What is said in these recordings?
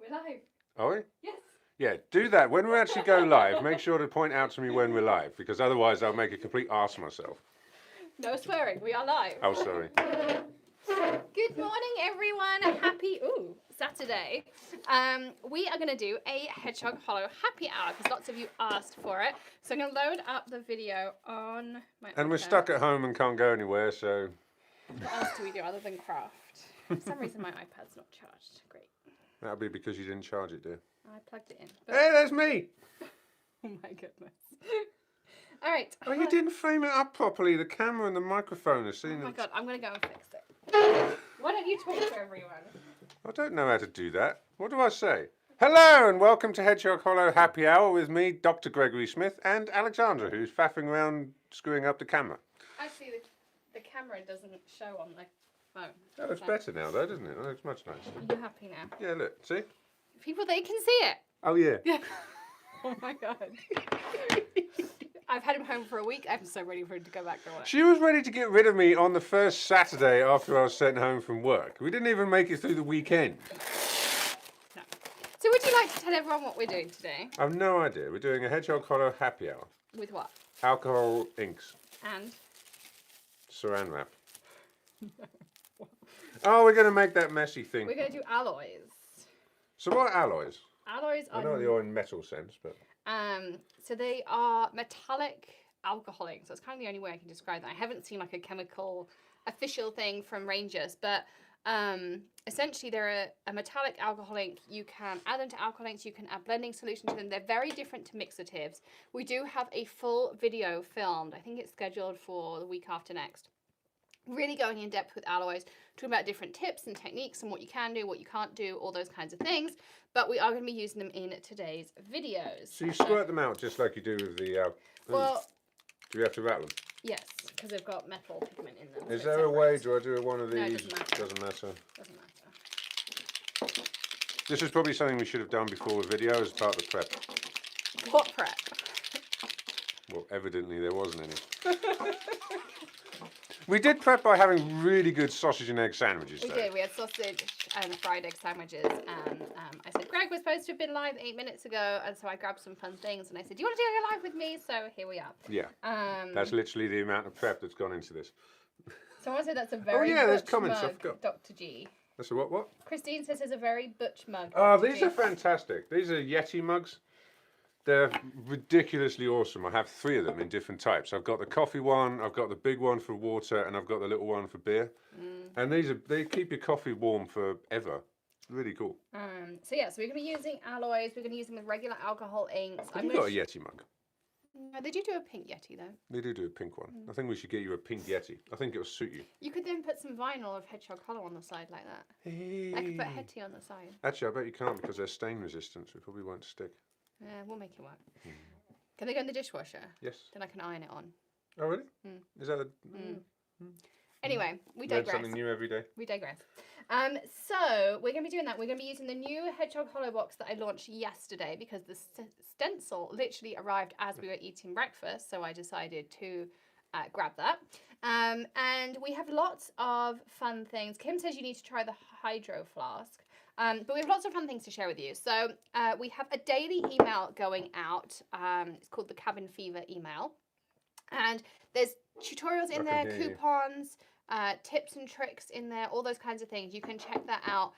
We're live. Are we? Yes. Yeah, do that. When we actually go live, make sure to point out to me when we're live, because otherwise I'll make a complete arse of myself. No swearing, we are live. Oh, sorry. Good morning, everyone. Happy Saturday. We are going to do a Hedgehog Hollow happy hour because lots of you asked for it. So I'm going to load up the video on my And we're stuck at home and can't go anywhere, so... What else do we do other than craft? For some reason my iPad's not charged. Great. That'll be because you didn't charge it, dear. I plugged it in. Hey, there's me! Oh my goodness. All right. Oh, you didn't frame it up properly. The camera and the microphone are seen. Oh my god, I'm going to go and fix it. Why don't you talk to everyone? I don't know how to do that. What do I say? Hello and welcome to Hedgehog Hollow Happy Hour with me, Dr. Gregory Smith, and Alexandra, who's faffing around screwing up the camera. Actually, the camera doesn't show on the phone. That looks better now, though, doesn't it? That looks much nicer. You're happy now? Yeah, look. See? People, they can see it. Oh, yeah. Oh my god. I've had him home for a week. I'm so ready for him to go back to work. She was ready to get rid of me on the first Saturday after I was sent home from work. We didn't even make it through the weekend. No. So would you like to tell everyone what we're doing today? I've no idea. We're doing a Hedgehog Hollow happy hour. With what? Alcohol inks. And? Saran wrap. Oh, we're going to make that messy thing. We're going to do alloys. So what are alloys? Alloys are... I know they are in metal sense, but... So they are metallic alcohol inks. That's kind of the only way I can describe that. I haven't seen like a chemical official thing from Rangers, but essentially they're a metallic alcohol ink. You can add them to alcohol inks. You can add blending solution to them. They're very different to mixatives. We do have a full video filmed. I think it's scheduled for the week after next. Really going in depth with alloys, talking about different tips and techniques and what you can do, what you can't do, all those kinds of things. But we are going to be using them in today's videos. So you squirt them out just like you do with the... well... Do you have to rattle them? Yes, because they've got metal pigment in them. Is there a way? Do I do one of these? No, it doesn't matter. Doesn't matter. Doesn't matter. This is probably something we should have done before the video as part of the prep. What prep? Well, evidently there wasn't any. We did prep by having really good sausage and egg sandwiches, We though. did. We had sausage and fried egg sandwiches. And I said, Greg was supposed to have been live 8 minutes ago. And so I grabbed some fun things. And I said, do you want to do a live with me? So here we are. Yeah. That's literally the amount of prep that's gone into this. Someone said that's a very there's butch comments mug, I've got. Dr. G. That's a what? Christine says it's a very butch mug. Oh, Dr. these G. are fantastic. These are Yeti mugs. They're ridiculously awesome. I have 3 of them in different types. I've got the coffee one, I've got the big one for water, and I've got the little one for beer. And they keep your coffee warm forever. Really cool. So yeah, so we're going to be using alloys. We're going to use them with regular alcohol inks. Have you got a Yeti mug? No, they do a pink Yeti though. They do a pink one. I think we should get you a pink Yeti. I think it will suit you. You could then put some vinyl of Hedgehog Hollow on the side like that. Hey. I could put Hetty on the side. Actually, I bet you can't because they're stain resistant, so it probably won't stick. Yeah, we'll make it work. Can they go in the dishwasher? Yes. Then I can iron it on. Oh, really? Is that a... Anyway, we Learn digress. something new every day. We digress. So we're going to be doing that. We're going to be using the new Hedgehog Hollow box that I launched yesterday because the stencil literally arrived as we were eating breakfast. So I decided to grab that. And we have lots of fun things. Kim says you need to try the hydro flask. But we have lots of fun things to share with you. So we have a daily email going out. It's called the Cabin Fever email. And there's tutorials in there, coupons, tips and tricks in there, all those kinds of things. You can check that out.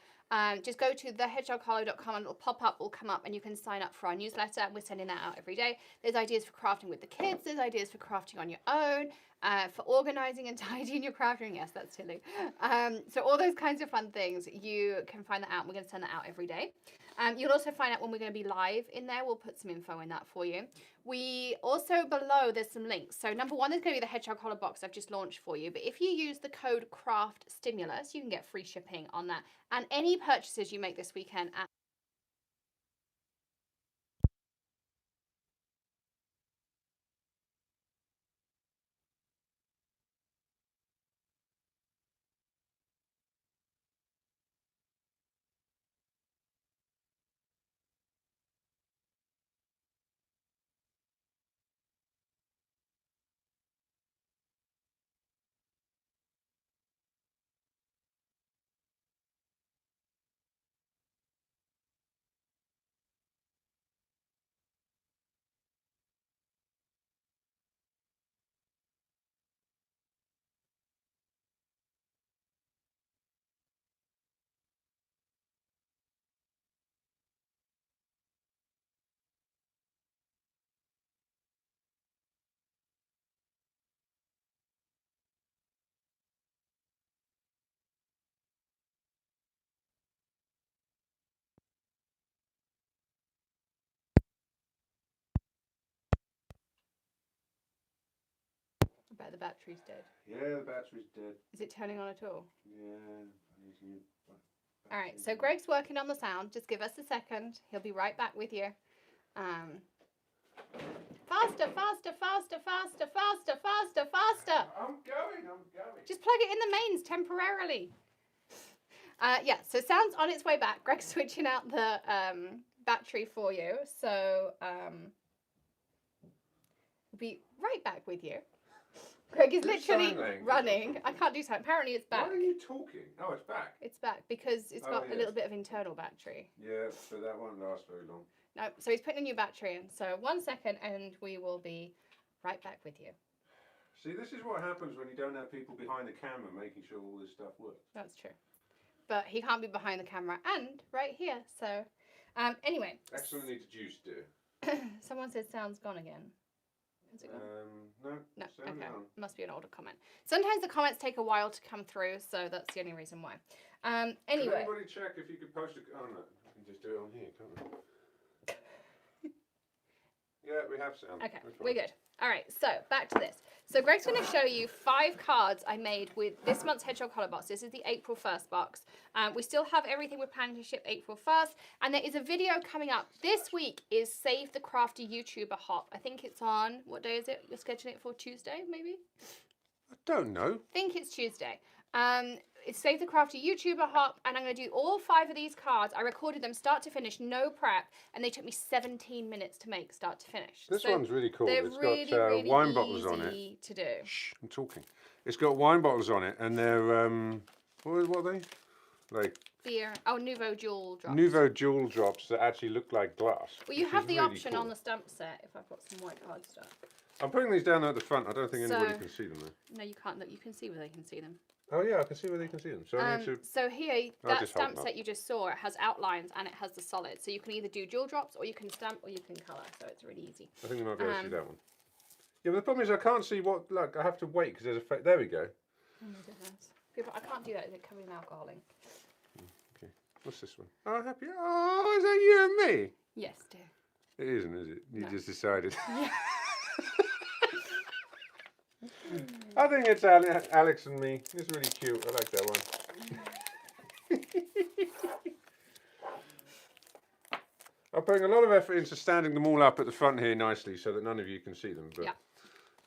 Just go to thehedgehoghollow.com and it'll pop up, will come up, and you can sign up for our newsletter. We're sending that out every day. There's ideas for crafting with the kids. There's ideas for crafting on your own, for organising and tidying your crafting. Yes, that's silly. So all those kinds of fun things, you can find that out. We're going to send that out every day. You'll also find out when we're going to be live in there. We'll put some info in that for you. We also, below, there's some links. So number 1, there's going to be the Hedgehog Hollow box I've just launched for you. But if you use the code CRAFTSTIMULUS, you can get free shipping on that. And any purchases you make this weekend at the battery's dead. Yeah, the battery's dead. Is it turning on at all? Yeah. All right, so Greg's working on the sound. Just give us a second. He'll be right back with you. Faster, faster, faster, faster, faster, faster, faster. I'm going. Just plug it in the mains temporarily. Yeah, so sound's on its way back. Greg's switching out the battery for you. So we'll be right back with you. Greg is literally running. I can't do so. Apparently it's back. Why are you talking? Oh, it's back. It's back because it's got a little bit of internal battery. Yeah, so that won't last very long. No, so he's putting a new battery in. So 1 second and we will be right back with you. See, this is what happens when you don't have people behind the camera making sure all this stuff works. That's true. But he can't be behind the camera and right here. So anyway. Excellently deduced, dear. Someone said sound's gone again. Is it gone? No. Okay. Must be an older comment. Sometimes the comments take a while to come through, so that's the only reason why. Anyway. Can anybody check if you could post a... Oh, no. We can just do it on here, can't we? Yeah, we have sound. Okay, we're good. All right, so back to this. So Greg's going to show you 5 cards I made with this month's Hedgehog Hollow box. This is the April 1st box. We still have everything we're planning to ship April 1st. And there is a video coming up this week is Save the Crafty YouTuber Hop. I think it's on, what day is it? You're scheduling it for Tuesday, maybe? I don't know. I think it's Tuesday. It's Save the Crafty YouTuber Hop, and I'm going to do all 5 of these cards. I recorded them start to finish, no prep, and they took me 17 minutes to make start to finish. This one's really cool. They're It's really, got really wine bottles on it. easy to do. Shh, I'm talking. It's got wine bottles on it, and they're, what are they? Like... Beer. Oh, Nuvo jewel drops. Nuvo jewel drops that actually look like glass. Well, you have the option on the stamp set if I've got some white card stuff. I'm putting these down at the front. I don't think anybody can see them though. No, you can't. Look, you can see where they can see them. Oh yeah, I can see where they can see them. So I need to... So here, that stamp set you just saw, it has outlines and it has the solid. So you can either do jewel drops or you can stamp or you can colour. So it's really easy. I think you might be able to see that one. Yeah, but the problem is I can't see what... Look, I have to wait because there's a... There we go. Oh my goodness. People, I can't do that. Is it covered in alcohol ink? Okay. What's this one? Oh, happy. Oh, is that you and me? Yes, dear. It isn't, is it? You just decided. Yeah. I think it's Alex and me. It's really cute. I like that one. I'm putting a lot of effort into standing them all up at the front here nicely so that none of you can see them. But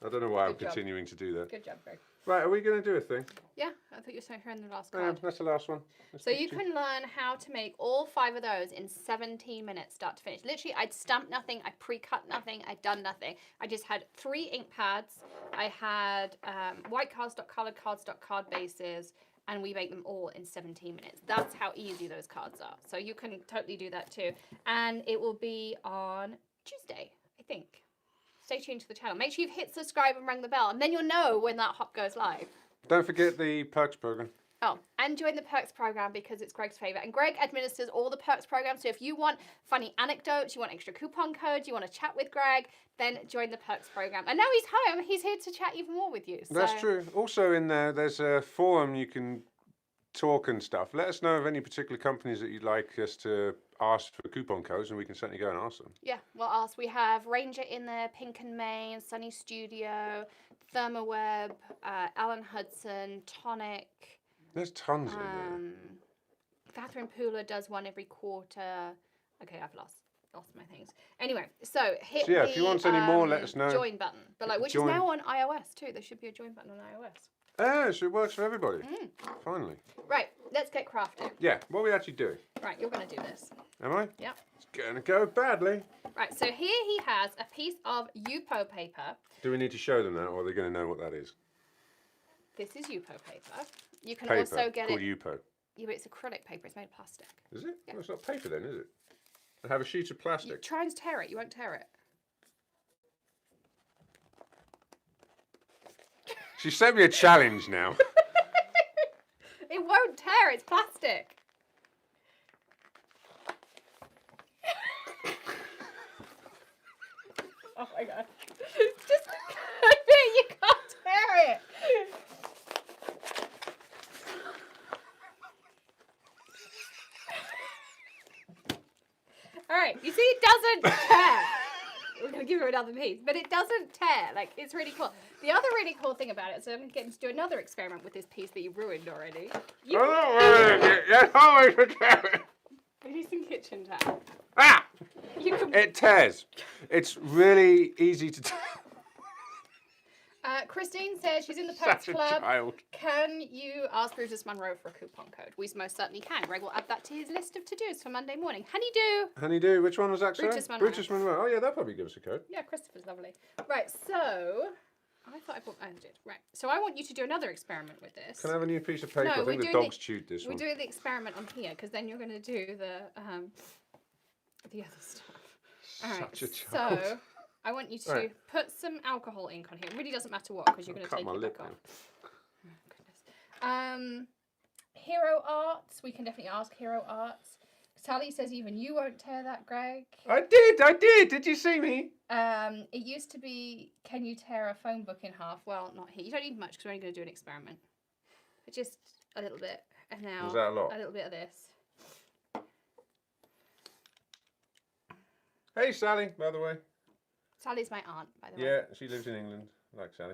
I don't know why I'm continuing to do that. Good job, Greg. Right, are we going to do a thing? Yeah, I thought you were showing the last card. That's the last one. So you can learn how to make all 5 of those in 17 minutes, start to finish. Literally, I'd stamped nothing, I pre-cut nothing, I'd done nothing. I just had 3 ink pads, I had white cardstock, coloured cardstock, card bases, and we make them all in 17 minutes. That's how easy those cards are. So you can totally do that too. And it will be on Tuesday, I think. Stay tuned to the channel. Make sure you've hit subscribe and rang the bell, and then you'll know when that hop goes live. Don't forget the perks program. Oh, and join the perks program because it's Greg's favourite. And Greg administers all the perks programs. So if you want funny anecdotes, you want extra coupon codes, you want to chat with Greg, then join the perks program. And now he's home. He's here to chat even more with you. So. That's true. Also in there's a forum you can talk and stuff. Let us know of any particular companies that you'd like us to ask for coupon codes, and we can certainly go and ask them. Yeah, we'll ask. We have Reinker in there, Pink and Main, Sunny Studio, Thermoweb, Alan Hudson, Tonic. There's tons in there. Catherine Pooler does one every quarter. Okay, I've lost my things. Anyway, so hit the if you want any more, let us know. Join button, but which is now on iOS too. There should be a join button on iOS. Oh, so it works for everybody. Finally. Right, let's get crafting. Yeah, what are we actually doing? Right, you're going to do this. Am I? Yep. It's going to go badly. Right, so here he has a piece of Yupo paper. Do we need to show them that, or are they going to know what that is? This is Yupo paper. You can paper also get called it. Yupo. Yeah, but it's acrylic paper. It's made of plastic. Is it? Yeah. Well, it's not paper then, is it? I have a sheet of plastic. You try and tear it. You won't tear it. She sent me a challenge now. It won't tear. It's plastic. Oh my god. Just cut it. You can't tear it. Alright, you see it doesn't tear. we're going to give her another piece. But it doesn't tear. Like, it's really cool. The other really cool thing about it, so I'm going to get to do another experiment with this piece that you ruined already. You That's always a tear. use some kitchen towel. Ah! You can... It tears. It's really easy to tear. Christine says she's in the Poets Such a Club. child. Can you ask Brutus Monroe for a coupon code? We most certainly can. Greg will add that to his list of to-dos for Monday morning. Honeydew! Honeydew, which one was that, sorry? Brutus Monroe. Brutus Monroe. Oh, yeah, that'll probably give us a code. Yeah, Christopher's lovely. Right, so... I thought I bought... I did. Right. So I want you to do another experiment with this. Can I have a new piece of paper? No, I think the dog's chewed this one. We're doing the experiment on here, because then you're going to do the other stuff. All right, Such a child. so... I want you to put some alcohol ink on here. It really doesn't matter what, because you're going to take it back off. Oh, goodness. Hero Arts. We can definitely ask Hero Arts. Sally says even you won't tear that, Greg. I did. Did you see me? It used to be, can you tear a phone book in half? Well, not here. You don't need much, because we're only going to do an experiment. But just a little bit. And now Was that a lot? A little bit of this. Hey, Sally, by the way. Sally's my aunt, by the way. Yeah, she lives in England. I like Sally.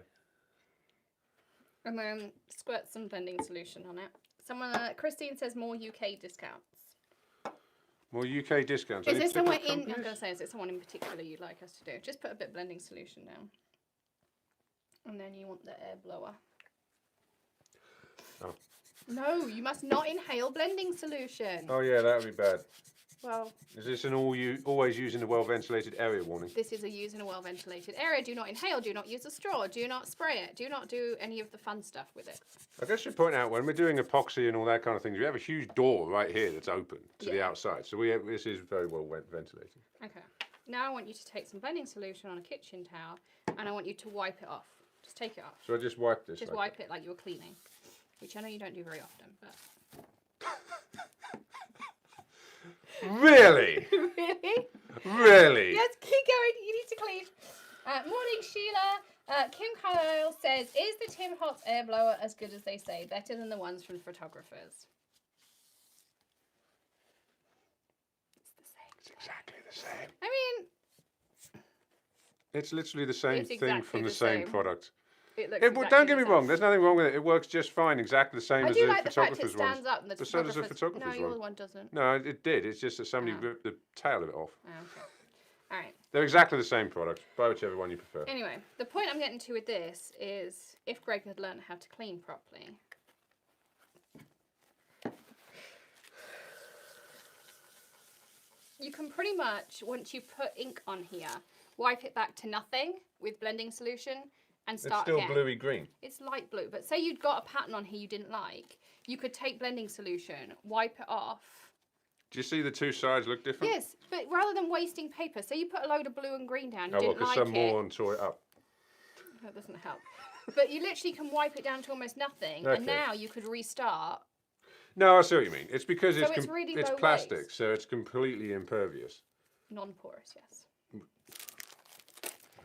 And then squirt some blending solution on it. Christine says more UK discounts. More UK discounts. Is there someone in? I'm going to say, is there someone in particular you'd like us to do? Just put a bit of blending solution down, and then you want the air blower. Oh. No, you must not inhale blending solution. Oh yeah, that would be bad. Well, is this an always using a well-ventilated area warning? This is a use in a well-ventilated area. Do not inhale. Do not use a straw. Do not spray it. Do not do any of the fun stuff with it. I guess you point out when we're doing epoxy and all that kind of thing, we have a huge door right here that's open to the outside. So this is very well ventilated. Okay. Now I want you to take some blending solution on a kitchen towel, and I want you to wipe it off. Just take it off. So I just wipe this. Just wipe it like you were cleaning, which I know you don't do very often, but. Really? Really? Really? Yes, keep going. You need to clean. Morning, Sheila. Kim Kyle says, is the Tim Holtz air blower as good as they say? Better than the ones from photographers? It's the same. It's exactly the same. I mean... It's literally the same thing from the same product. It looks don't get me wrong, there's nothing wrong with it. It works just fine, exactly the same as the photographer's ones. Stands up and the but so does the photographer's one. No, your one doesn't. No, it did. It's just that somebody ripped the tail of it off. Oh, okay. All right. They're exactly the same product. Buy whichever one you prefer. Anyway, the point I'm getting to with this is if Greg had learned how to clean properly. You can pretty much, once you put ink on here, wipe it back to nothing with blending solution and start again. It's still bluey green. It's light blue, but say you'd got a pattern on here you didn't like, you could take blending solution, wipe it off. Do you see the two sides look different? Yes, but rather than wasting paper, say you put a load of blue and green down, you didn't because like some more and tore it up. That doesn't help. But you literally can wipe it down to almost nothing, and now you could restart. No, I see what you mean. It's because it's really it's plastic, so it's completely impervious. Non-porous, yes.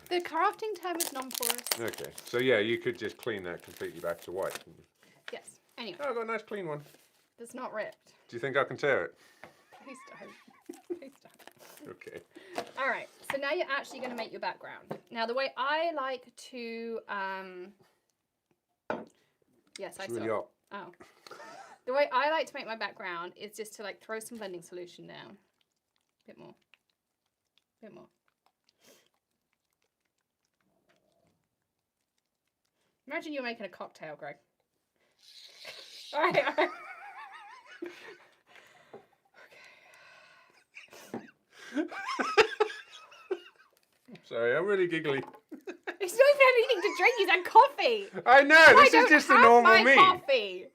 The crafting term is non-porous. Okay, so yeah, you could just clean that completely back to white. Yes. Anyway. Oh, I've got a nice clean one. That's not ripped. Do you think I can tear it? Please don't. Please don't. Okay. All right. So now you're actually going to make your background. Now the way I like to, yes, I really saw. hot. Oh. The way I like to make my background is just to like throw some blending solution down. Bit more. Bit more. Imagine you're making a cocktail, Greg. All right, all right. Okay. Sorry, I'm really giggly. It's not even anything to drink. He's had coffee. I know. This is just the normal me. Coffee.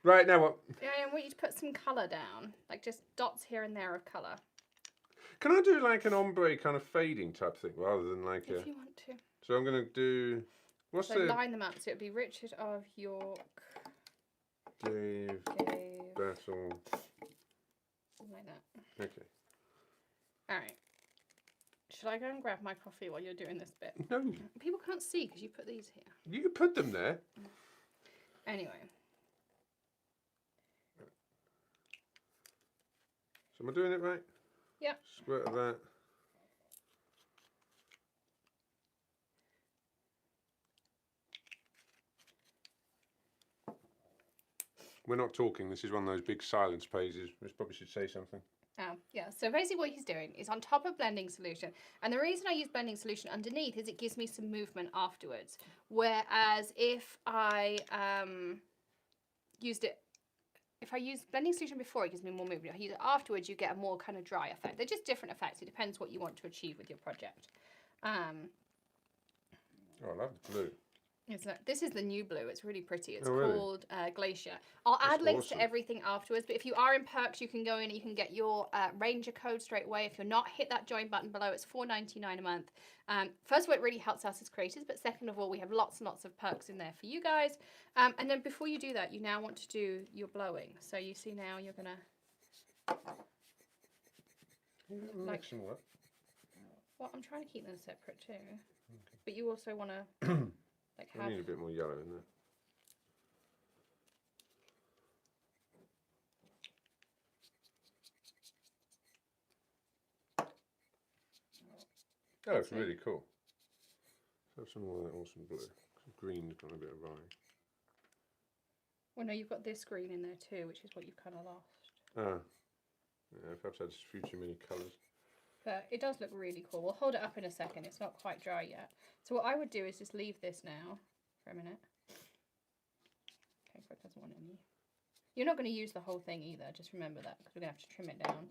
Right now, what? Yeah, I want you to put some colour down, like just dots here and there of colour. Can I do like an ombre kind of fading type thing rather than like if you want to. So I'm going to do. What's so the? Line them up. So it'd be Richard of York. Dave. Battle. Like that. Okay. All right. Should I go and grab my coffee while you're doing this bit? No. People can't see because you put these here. You put them there. Anyway. So am I doing it right? Yep. Squirt of that. we're not talking. This is one of those big silence pages. We probably should say something. Oh, yeah. So basically what he's doing is on top of blending solution, and the reason I use blending solution underneath is it gives me some movement afterwards. Whereas if I if I use blending solution before, it gives me more movement. If I use it afterwards, you get a more kind of dry effect. They're just different effects. It depends what you want to achieve with your project. Oh, I love the blue. This is the new blue. It's really pretty. It's really? called Glacier. I'll That's add links awesome. to everything afterwards, but if you are in Perks, you can go in and you can get your Ranger code straight away. If you're not, hit that join button below. It's $4.99 a month. First of all, it really helps us as creators, but second of all, we have lots and lots of perks in there for you guys. And then before you do that, you now want to do your blowing. So you see now you're going to... Like, what? Well, I'm trying to keep them separate too. Okay. But you also want to... I need a bit more yellow in there. That looks really cool. Let's have some more of that awesome blue. Green's got a bit of rye. Well, no, you've got this green in there too, which is what you've kind of lost. Ah. Yeah, perhaps that's a few too many colours. But it does look really cool. We'll hold it up in a second. It's not quite dry yet. So what I would do is just leave this now for a minute. Okay, Greg doesn't want any. You're not going to use the whole thing either. Just remember that because we're going to have to trim it down.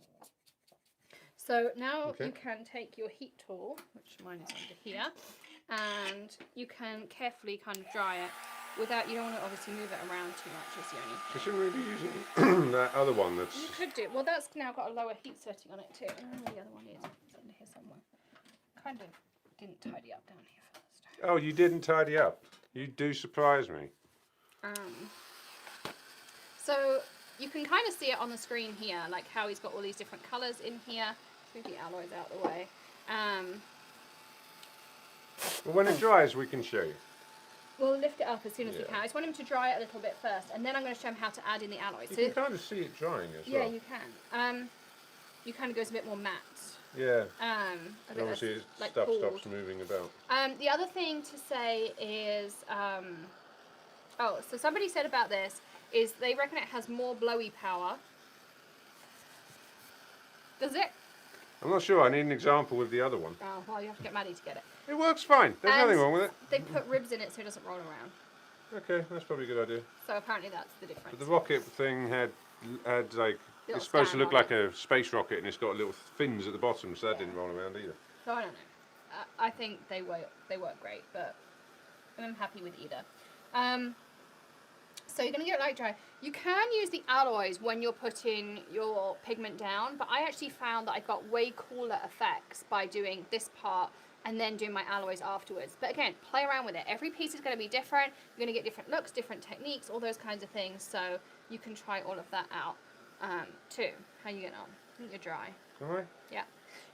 So now you can take your heat tool, which mine is under here, and you can carefully kind of dry it without, you don't want to obviously move it around too much, is the only thing. You shouldn't really be using that other one that's... You could do. Well, that's now got a lower heat setting on it too. I don't know where the other one is. It's under here somewhere. Kind of didn't tidy up down here first. Oh, you didn't tidy up. You do surprise me. So you can kind of see it on the screen here, like how he's got all these different colours in here. Move the alloys out of the way. Well, when it dries, we can show you. We'll lift it up as soon as we can. I just want him to dry it a little bit first, and then I'm going to show him how to add in the alloys. You can kind of see it drying as well. Yeah, you can. You kind of goes a bit more matte. Yeah. Obviously, stuff stops moving about. The other thing to say is, so somebody said about this is they reckon it has more blowy power. Does it? I'm not sure. I need an example with the other one. Oh, well, you have to get Maddie to get it. It works fine. There's nothing wrong with it. They put ribs in it so it doesn't roll around. Okay, that's probably a good idea. So apparently that's the difference. But the rocket thing had like, it's supposed to look like a space rocket, and it's got little fins at the bottom, so that didn't roll around either. So I don't know. I think they work great, but I'm happy with either. So you're going to get light dry. You can use the alloys when you're putting your pigment down, but I actually found that I got way cooler effects by doing this part and then doing my alloys afterwards. But again, play around with it. Every piece is going to be different. You're going to get different looks, different techniques, all those kinds of things. So you can try all of that out too. How you getting on? I think you're dry. All right. Yeah.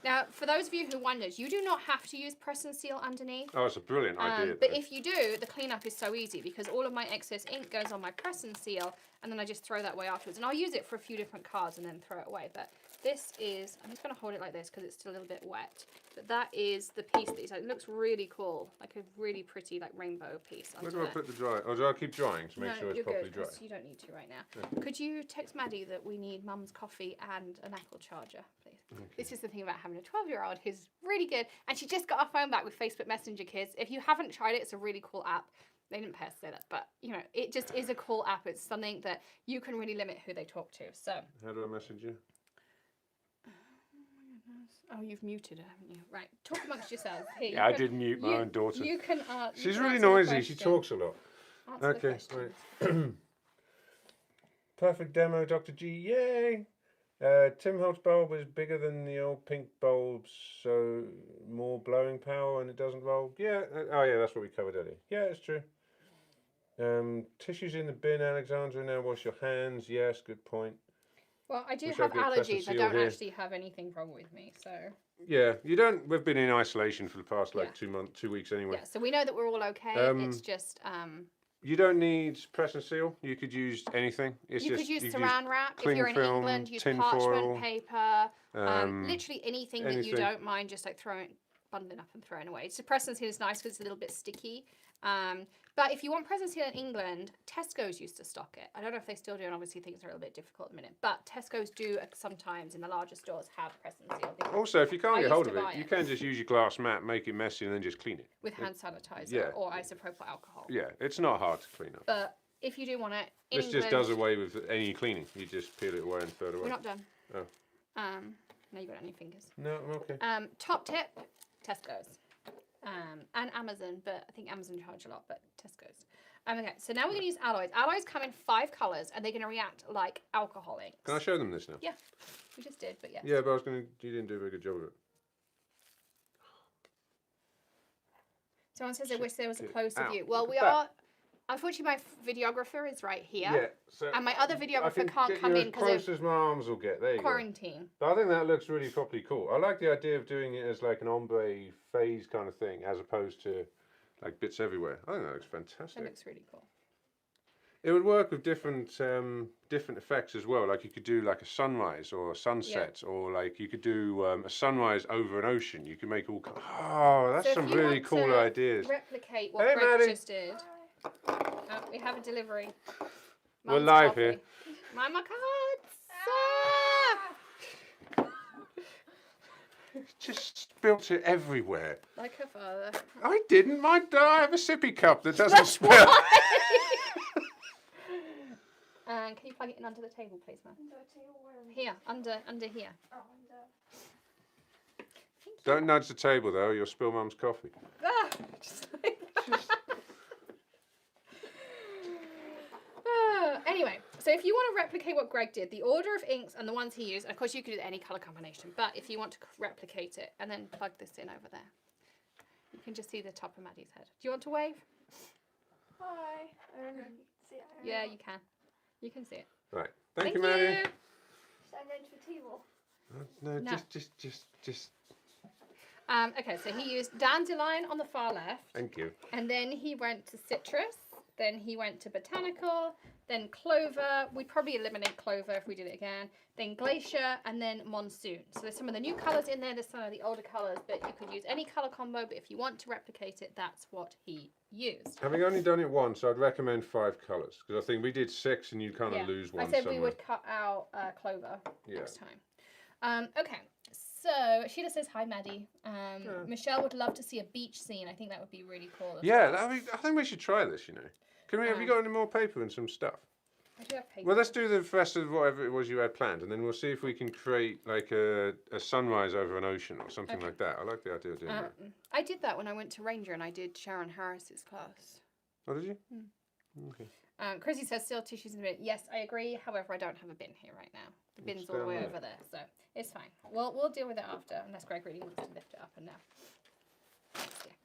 Now, for those of you who wondered, you do not have to use press and seal underneath. Oh, it's a brilliant idea. But if you do, the cleanup is so easy because all of my excess ink goes on my press and seal, and then I just throw that away afterwards. And I'll use it for a few different cards and then throw it away. But this is, I'm just going to hold it like this because it's still a little bit wet. But that is the piece that it looks really cool, like a really pretty like rainbow piece. Where do I put the dry? Or do I keep drying to make sure it's properly dry? You don't need to right now. Could you text Maddie that we need Mum's coffee and an Apple charger, please? Okay. This is the thing about having a 12-year-old who's really good, and she just got her phone back with Facebook Messenger, kids. If you haven't tried it, it's a really cool app. They didn't pay us to say that, but you know, it just is a cool app. It's something that you can really limit who they talk to. So. How do I message you? Oh, you've muted her, haven't you? Right, talk amongst yourselves. Here, yeah, I did mute my own daughter. You can. She's really noisy. She talks a lot. Okay, right. Perfect demo, Dr. G. Yay! Tim Holtz bulb is bigger than the old pink bulbs, so more blowing power and it doesn't roll. Yeah. Oh, yeah. That's what we covered earlier. Yeah, it's true. Tissues in the bin, Alexandra. Now wash your hands. Yes, good point. Well, I do have allergies. I don't actually have anything wrong with me, so. Yeah, you don't. We've been in isolation for the past 2 weeks anyway. Yeah, so we know that we're all okay. It's just. You don't need press and seal. You could use anything. You could use saran wrap if you're in England. Use parchment paper. Literally anything that you don't mind, just like bundling up and throwing away. So press and seal is nice because it's a little bit sticky. But if you want presence seal in England, Tesco's used to stock it. I don't know if they still do, and obviously things are a little bit difficult at the minute. But Tesco's do sometimes in the larger stores have presence seal. Also, if you can't get hold of buy it, you can just use your glass mat, make it messy, and then just clean it. with hand sanitizer Yeah. or isopropyl alcohol. Yeah, it's not hard to clean up. But if you do want it, in This just England, does away with any cleaning. You just peel it away and throw it away. we're not done. Oh. Now you've got any fingers. No, I'm okay. Top tip, Tesco's. And Amazon, but I think Amazon charge a lot, but Tesco's. Okay, so now we're going to use alloys. Alloys come in 5 colours, and they're going to react like alcohol inks. Can I show them this now? Yeah, we just did, but yeah. Yeah, but you didn't do a very good job of it. Someone says they wish there was a closer Ow, view. Well, look we at are. Unfortunately, my videographer is right here. Yeah, so And my other I videographer can can't get come you in as because close of as my arms will get. There you go. quarantine. But I think that looks really properly cool. I like the idea of doing it as like an ombre phase kind of thing, as opposed to like bits everywhere. I think that looks fantastic. That looks really cool. It would work with different effects as well. Like you could do like a sunrise or a sunset, or like you could do a sunrise over an ocean. You could make all. Oh, that's So if some you really want cool to ideas. Replicate what Hey, Greg Maddie. just did. Oh, we have a delivery. We're Mum's live coffee. here. Mama cards. Just spilt it everywhere. Like her father. I didn't. I have a sippy cup that doesn't spill. And can you plug it in under the table, please, ma'am? Under the table, where are we? Here, under here. Oh, under. Don't nudge the table though. You'll spill Mum's coffee. Ah, just like that. Anyway, so if you want to replicate what Greg did, the order of inks and the ones he used, and of course you could do any colour combination, but if you want to replicate it and then plug this in over there, you can just see the top of Maddie's head. Do you want to wave? Hi. I don't know if you can see it. I don't Yeah, know. you can. You can see it. Right. Thank you, Maddie. Should I go into the table? No, No. just. Okay, so he used dandelion on the far left, Thank you. and then he went to citrus, then he went to botanical, then clover. We'd probably eliminate clover if we did it again. Then glacier, and then monsoon. So there's some of the new colours in there, there's some of the older colours, but you could use any colour combo, but if you want to replicate it, that's what he used. Having only done it once, I'd recommend 5 colours because I think we did 6 and you kind of lose one. I said somewhere. we would cut out clover Yeah. next time. Okay, so Sheila says hi, Maddie. Michelle would love to see a beach scene. I think that would be really cool. Yeah, I think we should try this. You know, can we? Have you got any more paper and some stuff? I do have paper. Well, let's do the rest of whatever it was you had planned, and then we'll see if we can create like a sunrise over an ocean or something like that. I like the idea of doing that. I did that when I went to Ranger and I did Sharon Harris's class. Oh, did you? Okay. Chrissy says still tissues in the bin. Yes, I agree. However, I don't have a bin here right now. The bin's It's all the down way there. over there, so it's fine. We'll deal with it after, unless Greg really wants to lift it up and now. Yeah.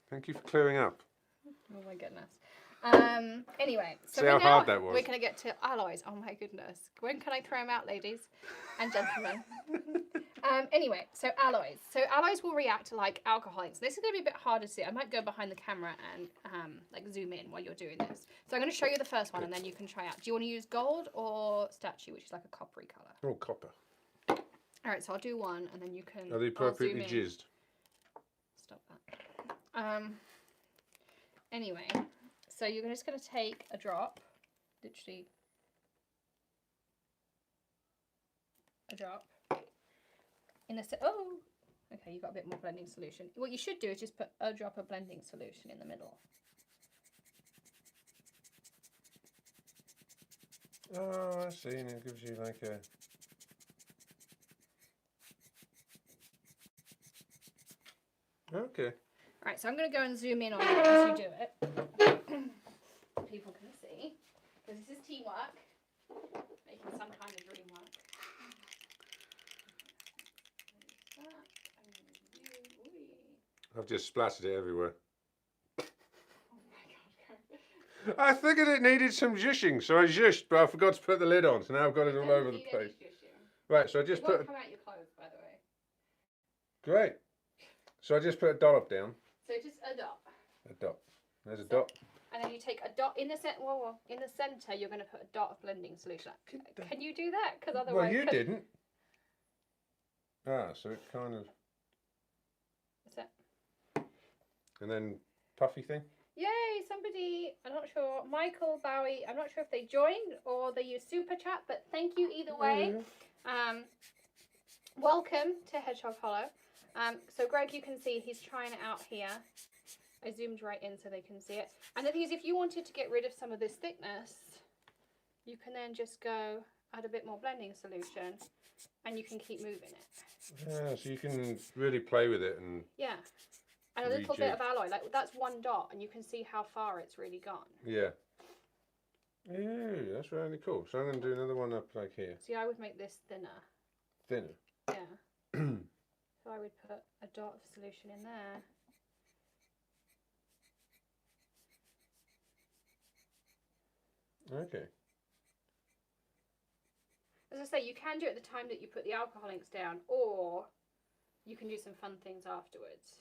Thank you for clearing up. Oh my goodness. Anyway, so See how we're now, hard that was. we're going to get to alloys. Oh my goodness. When can I throw them out, ladies and gentlemen? Anyway, so alloys. So alloys will react like alcoholics. This is going to be a bit harder to see. I might go behind the camera and like zoom in while you're doing this. So I'm going to show you the first one and then you can try out. Do you want to use gold or statue, which is like a coppery colour? Oh, copper. All right, so I'll do one and then you can. Are they I'll zoom appropriately in. jizzed? Stop that. Anyway, so you're just going to take a drop, literally a drop in the oh, okay, you've got a bit more blending solution. What you should do is just put a drop of blending solution in the middle. Oh, I see, and it gives you like a. Okay. Right, so I'm going to go and zoom in on it as you do it. People can see. Because this is teamwork. Making some kind of dream work. I've just splattered it everywhere. Oh my god. I figured it needed some zhishing, so I zhished, but I forgot to put the lid on, so now I've got it all over the place. Right, so I just It won't put. come out your clothes, by the way. Great. So I just put a dollop down. So just a dot. A dot. There's a dot. And then you take a dot in the center. Well, in the center, you're going to put a dot of blending solution. Can you do that? Because otherwise, Well, you didn't. Ah, so it kind of. What's that? And then puffy thing. Yay, somebody, I'm not sure, Michael, Bowie, I'm not sure if they joined or they used Super Chat, but thank you either way. Welcome to Hedgehog Hollow. So Greg, you can see he's trying it out here. I zoomed right in so they can see it. And the thing is, if you wanted to get rid of some of this thickness, you can then just go add a bit more blending solution and you can keep moving it. Yeah, so you can really play with it and... Yeah. And a little bit of alloy, like that's one dot and you can see how far it's really gone. Yeah. Yeah, that's really cool. So I'm going to do another one up like here. See, I would make this thinner. Thinner? Yeah. So I would put a dot of solution in there. Okay. As I say, you can do it at the time that you put the alcohol inks down, or you can do some fun things afterwards.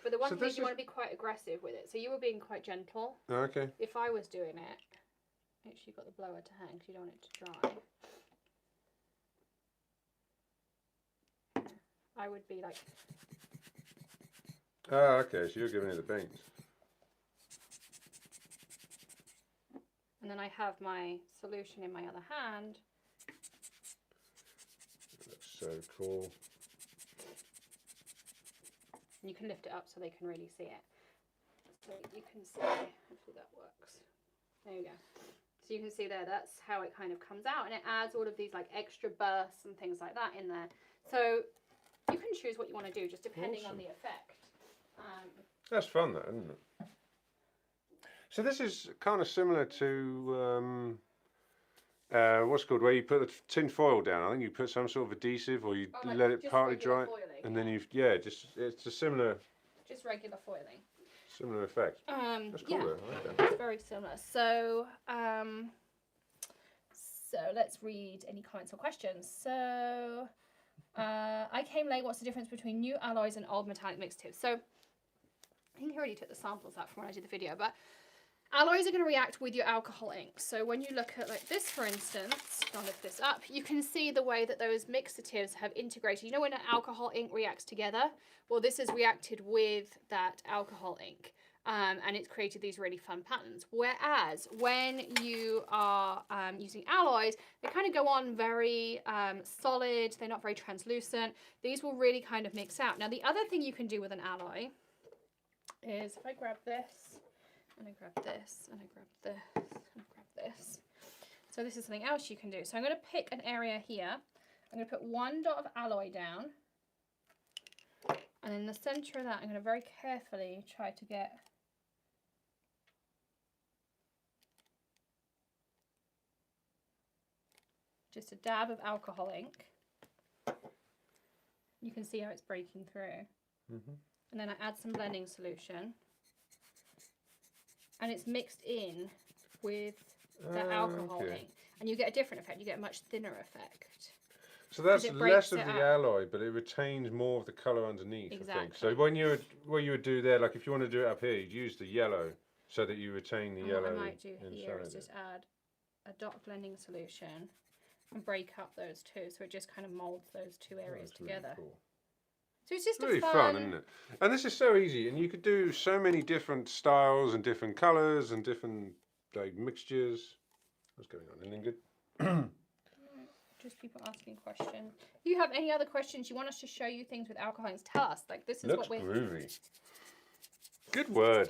But the one thing is you want to be quite aggressive with it. So you were being quite gentle. Okay. If I was doing it, make sure you've got the blower to hang because you don't want it to dry. I would be like... Ah, okay, so you're giving it the beans. And then I have my solution in my other hand. That's so cool. And you can lift it up so they can really see it. So you can see, hopefully that works. There you go. So you can see there, that's how it kind of comes out, and it adds all of these like extra bursts and things like that in there. So you can choose what you want to do just depending on the effect. That's fun though, isn't it? So this is kind of similar to what's it called, where you put the tin foil down. I think you put some sort of adhesive, or you let it partly dry, and then it's a similar. Just regular foiling. Similar effect. That's cool. Yeah, Though. I like that. it's very similar. So, so let's read any comments or questions. So, I came late. What's the difference between new alloys and old metallic mixed tips? So, I think I already took the samples out from when I did the video, but alloys are going to react with your alcohol ink. So when you look at like this, for instance, I'll lift this up, you can see the way that those mixatives have integrated. You know when an alcohol ink reacts together? Well, this has reacted with that alcohol ink. And it's created these really fun patterns. Whereas when you are using alloys, they kind of go on very solid. They're not very translucent. These will really kind of mix out. Now, the other thing you can do with an alloy is if I grab this, and I grab this, and I grab this, and I grab this. So this is something else you can do. So I'm going to pick an area here. I'm going to put one dot of alloy down. And in the center of that, I'm going to very carefully try to get just a dab of alcohol ink. You can see how it's breaking through. Mm-hmm. And then I add some blending solution. And it's mixed in with the alcohol ink. And you get a different effect. You get a much thinner effect. So that's less of the alloy, but it retains more of the colour underneath, I think. So when you would do there, like if you want to do it up here, you'd use the yellow so that you retain the yellow. What I might do here is just add a dot of blending solution and break up those two, so it just kind of moulds those two areas together. Really cool. So it's just really fun, isn't it? And this is so easy, and you could do so many different styles and different colours and different like mixtures. What's going on? Anything good? Just people asking questions. If you have any other questions, you want us to show you things with alcohol inks, tell us. Like this is Looks what we're groovy. Good word.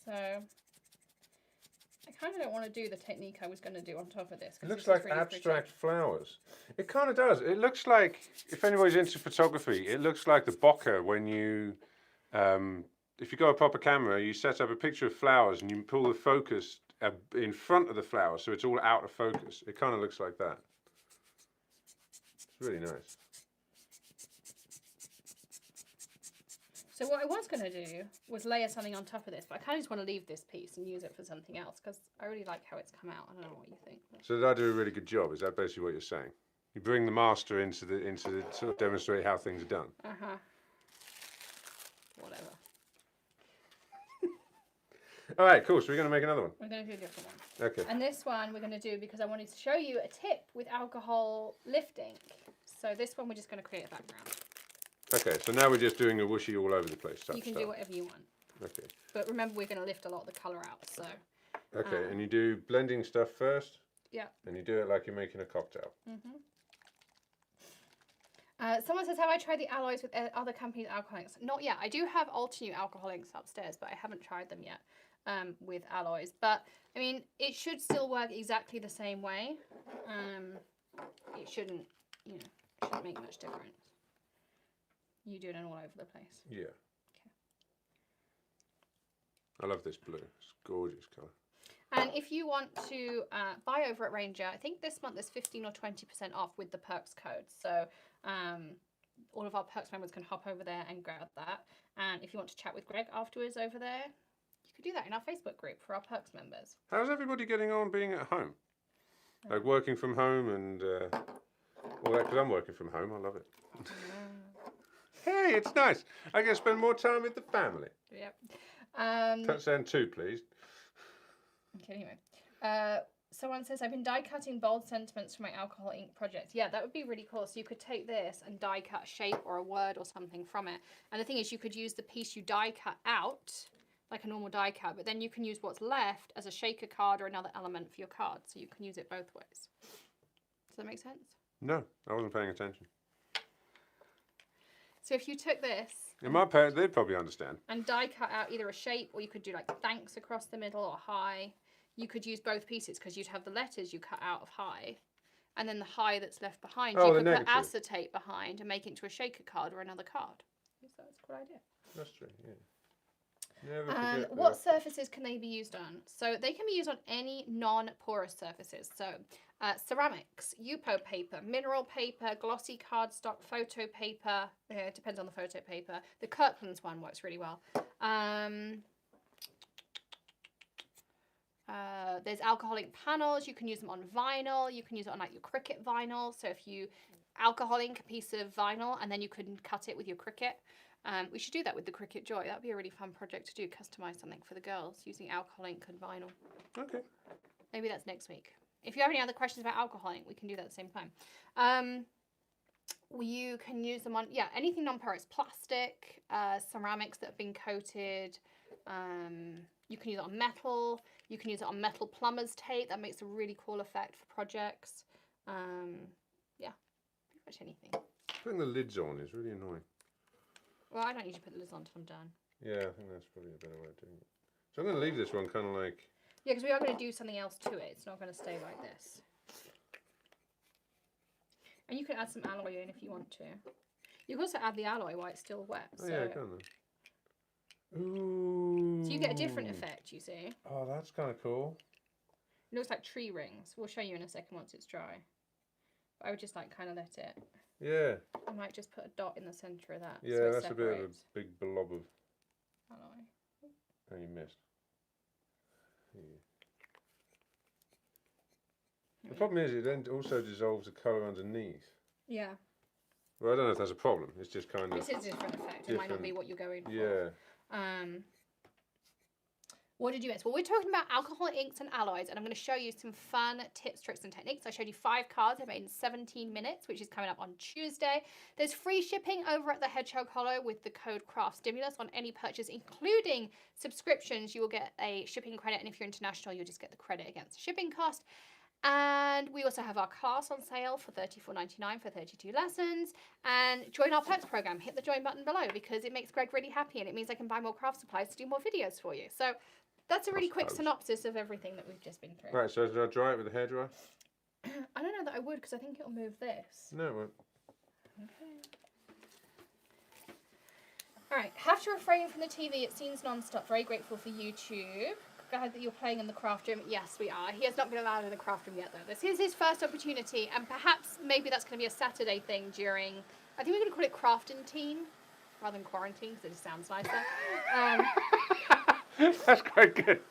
So I kind of don't want to do the technique I was going to do on top of this. It looks like really abstract flowers. It kind of does. It looks like, if anybody's into photography, it looks like the bokeh when you, if you got a proper camera, you set up a picture of flowers and you pull the focus in front of the flower so it's all out of focus. It kind of looks like that. It's really nice. So what I was going to do was layer something on top of this, but I kind of just want to leave this piece and use it for something else because I really like how it's come out. I don't know what you think. So did I do a really good job? Is that basically what you're saying? You bring the master into the sort of demonstrate how things are done. Uh-huh. Whatever. All right, cool. So we're going to make another one. We're going to do a different one. Okay. And this one we're going to do because I wanted to show you a tip with alcohol lifting. So this one we're just going to create a background. Okay, so now we're just doing a whooshy all over the place type You can stuff. do whatever you want. Okay. But remember, we're going to lift a lot of the colour out, so... Okay, and you do blending stuff first? Yeah. And you do it like you're making a cocktail? Mm-hmm. Someone says, have I tried the alloys with other companies' alcoholics? Not yet. I do have Ultra alcoholics upstairs, but I haven't tried them yet with alloys. But, I mean, it should still work exactly the same way. It shouldn't, you know, shouldn't make much difference. You doing it all over the place. Yeah. Okay. I love this blue. It's a gorgeous colour. And if you want to buy over at Reinker, I think this month there's 15 or 20% off with the perks code. So all of our perks members can hop over there and grab that. And if you want to chat with Greg afterwards over there, you could do that in our Facebook group for our perks members. How's everybody getting on being at home? Like working from home and all that? Because I'm working from home. I love it. Hey, it's nice. I can spend more time with the family. Yep. Touchdown 2, please. Okay, anyway. Someone says, I've been die cutting bold sentiments for my alcohol ink project. Yeah, that would be really cool. So you could take this and die cut a shape or a word or something from it. And the thing is, you could use the piece you die cut out, like a normal die cut, but then you can use what's left as a shaker card or another element for your card. So you can use it both ways. Does that make sense? No, I wasn't paying attention. So if you took this... In my parents, they'd probably understand. And die cut out either a shape, or you could do like thanks across the middle or hi. You could use both pieces because you'd have the letters you cut out of hi. And then the hi that's left behind, you could put acetate behind and make it into a shaker card or another card. So that's a cool idea. That's true, yeah. Never forget what surfaces can they be used on? So they can be used on any non-porous surfaces. So ceramics, Yupo paper, mineral paper, glossy cardstock, photo paper. It depends on the photo paper. The Kirkland's one works really well. There's alcoholic panels. You can use them on vinyl. You can use it on like your Cricut vinyl. So if you alcohol ink a piece of vinyl and then you can cut it with your Cricut. We should do that with the Cricut Joy. That'd be a really fun project to do. Customize something for the girls using alcohol ink and vinyl. Okay. Maybe that's next week. If you have any other questions about alcohol ink, we can do that at the same time. You can use them on, anything non-porous. Plastic, ceramics that have been coated. You can use it on metal. You can use it on metal plumber's tape. That makes a really cool effect for projects. Pretty much anything. Putting the lids on is really annoying. Well, I don't usually put the lids on until I'm done. Yeah, I think that's probably a better way of doing it. So I'm going to leave this one kind of like... Yeah, because we are going to do something else to it. It's not going to stay like this. And you can add some alloy in if you want to. You can also add the alloy while it's still wet. Oh, yeah, I can then. Ooh. So you get a different effect, you see. Oh, that's kind of cool. It looks like tree rings. We'll show you in a second once it's dry. But I would just like kind of let it... Yeah. I might just put a dot in the centre of that. Yeah, so that's a bit of a big blob of... alloy. Oh, you missed. Yeah. The problem is it then also dissolves the colour underneath. Yeah. Well, I don't know if that's a problem. It's just kind of... This is a different effect. It might not be what you're going for. Yeah. What did you miss? Well, we're talking about alcohol inks and alloys, and I'm going to show you some fun tips, tricks, and techniques. I showed you 5 cards I made in 17 minutes, which is coming up on Tuesday. There's free shipping over at the Hedgehog Hollow with the code Craft Stimulus on any purchase, including subscriptions. You will get a shipping credit, and if you're international, you'll just get the credit against the shipping cost. And we also have our class on sale for $34.99 for 32 lessons. And join our perks program. Hit the join button below because it makes Greg really happy, and it means I can buy more craft supplies to do more videos for you. So that's a really quick synopsis of everything that we've just been through. Right, so should I dry it with a hairdryer? I don't know that I would because I think it'll move this. No, it won't. Okay. Alright, have to refrain from the TV. It seems non-stop. Very grateful for YouTube. Glad that you're playing in the craft room. Yes, we are. He has not been allowed in the craft room yet, though. This is his first opportunity, and perhaps maybe that's going to be a Saturday thing during... I think we're going to call it Crafting rather than quarantine because it just sounds nicer. That's quite good.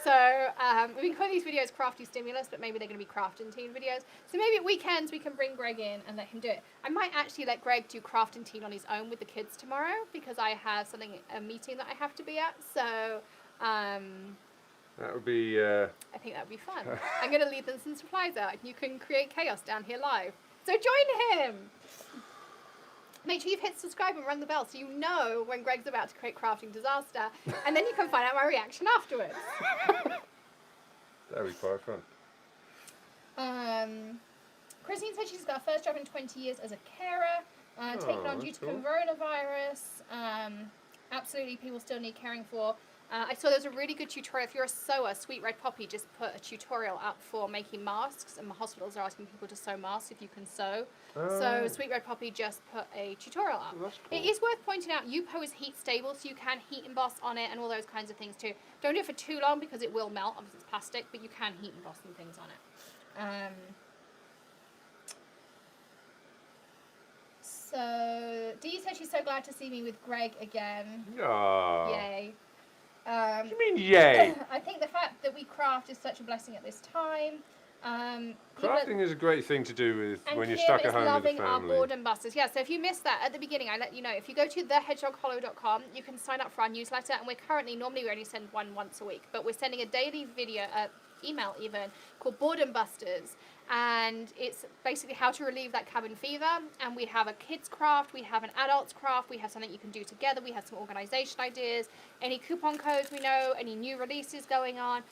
So we've been calling these videos Crafty Stimulus, but maybe they're going to be Crafting videos. So maybe at weekends we can bring Greg in and let him do it. I might actually let Greg do Crafting on his own with the kids tomorrow because I have a meeting that I have to be at. So that would be... I think that would be fun. I'm going to leave them some supplies out and you can create chaos down here live. So join him! make sure you've hit subscribe and rung the bell so you know when Greg's about to create crafting disaster, and then you can find out my reaction afterwards. That'd be quite fun. Christine said she's got her first job in 20 years as a carer, taken on due to cool. coronavirus. Absolutely, people still need caring for. I saw there was a really good tutorial. If you're a sewer, Sweet Red Poppy just put a tutorial up for making masks, and hospitals are asking people to sew masks if you can sew. So Sweet Red Poppy just put a tutorial up. That's cool. It is worth pointing out, Yupo is heat stable, so you can heat emboss on it and all those kinds of things too. Don't do it for too long because it will melt, obviously it's plastic, but you can heat emboss and things on it. So Dee said she's so glad to see me with Greg again. Aww. Yay. What do you mean, yay? I think the fact that we craft is such a blessing at this time. Crafting is a great thing to do with when you're Kim stuck is at home with loving the our family. boredom busters. Yeah, so if you missed that at the beginning, I let you know. If you go to thehedgehoghollow.com, you can sign up for our newsletter, and normally we only send one once a week, but we're sending a daily video, email even, called Boredom Busters, and it's basically how to relieve that cabin fever. And we have a kids craft, we have an adults craft, we have something you can do together, we have some organization ideas, any coupon codes we know, any new releases going on,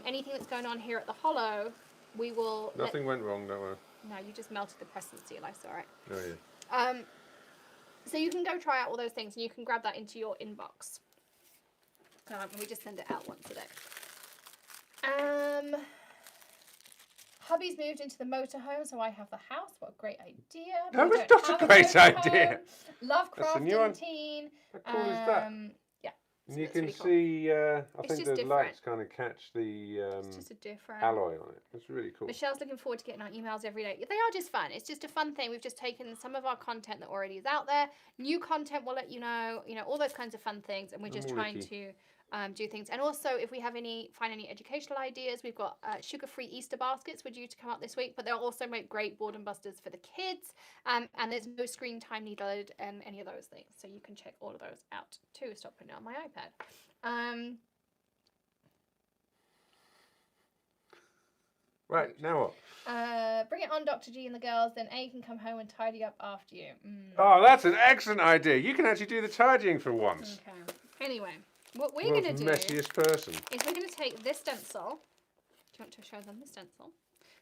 anything that's going on here at the Hollow, we will... Nothing went wrong, don't worry. No, you just melted the crescent seal, I saw it. Oh, yeah. So you can go try out all those things, and you can grab that into your inbox. We just send it out once a day. Hubby's moved into the motorhome, so I have the house. What a great idea. That We was don't not have a great motorhome. idea. Love That's a new one. crafting teen. How cool is that? Yeah. And you it's can really cool. see, I It's think just the different. lights kind of catch the It's just a different... alloy on it. It's really cool. Michelle's looking forward to getting our emails every day. They are just fun. It's just a fun thing. We've just taken some of our content that already is out there. New content will let you know, all those kinds of fun things. And we're just trying to do things. And also, if we have find any educational ideas, we've got sugar-free Easter baskets were due to come up this week, but they'll also make great boredom busters for the kids. And there's no screen time needed and any of those things. So you can check all of those out too. Stop putting it on my iPad. Right, now what? Bring it on, Dr. G and the girls, then A can come home and tidy up after you. Oh, that's an excellent idea. You can actually do the tidying for once. Okay. Anyway, what we're World's going to do messiest person. is we're going to take this stencil. Do you want to show them the stencil?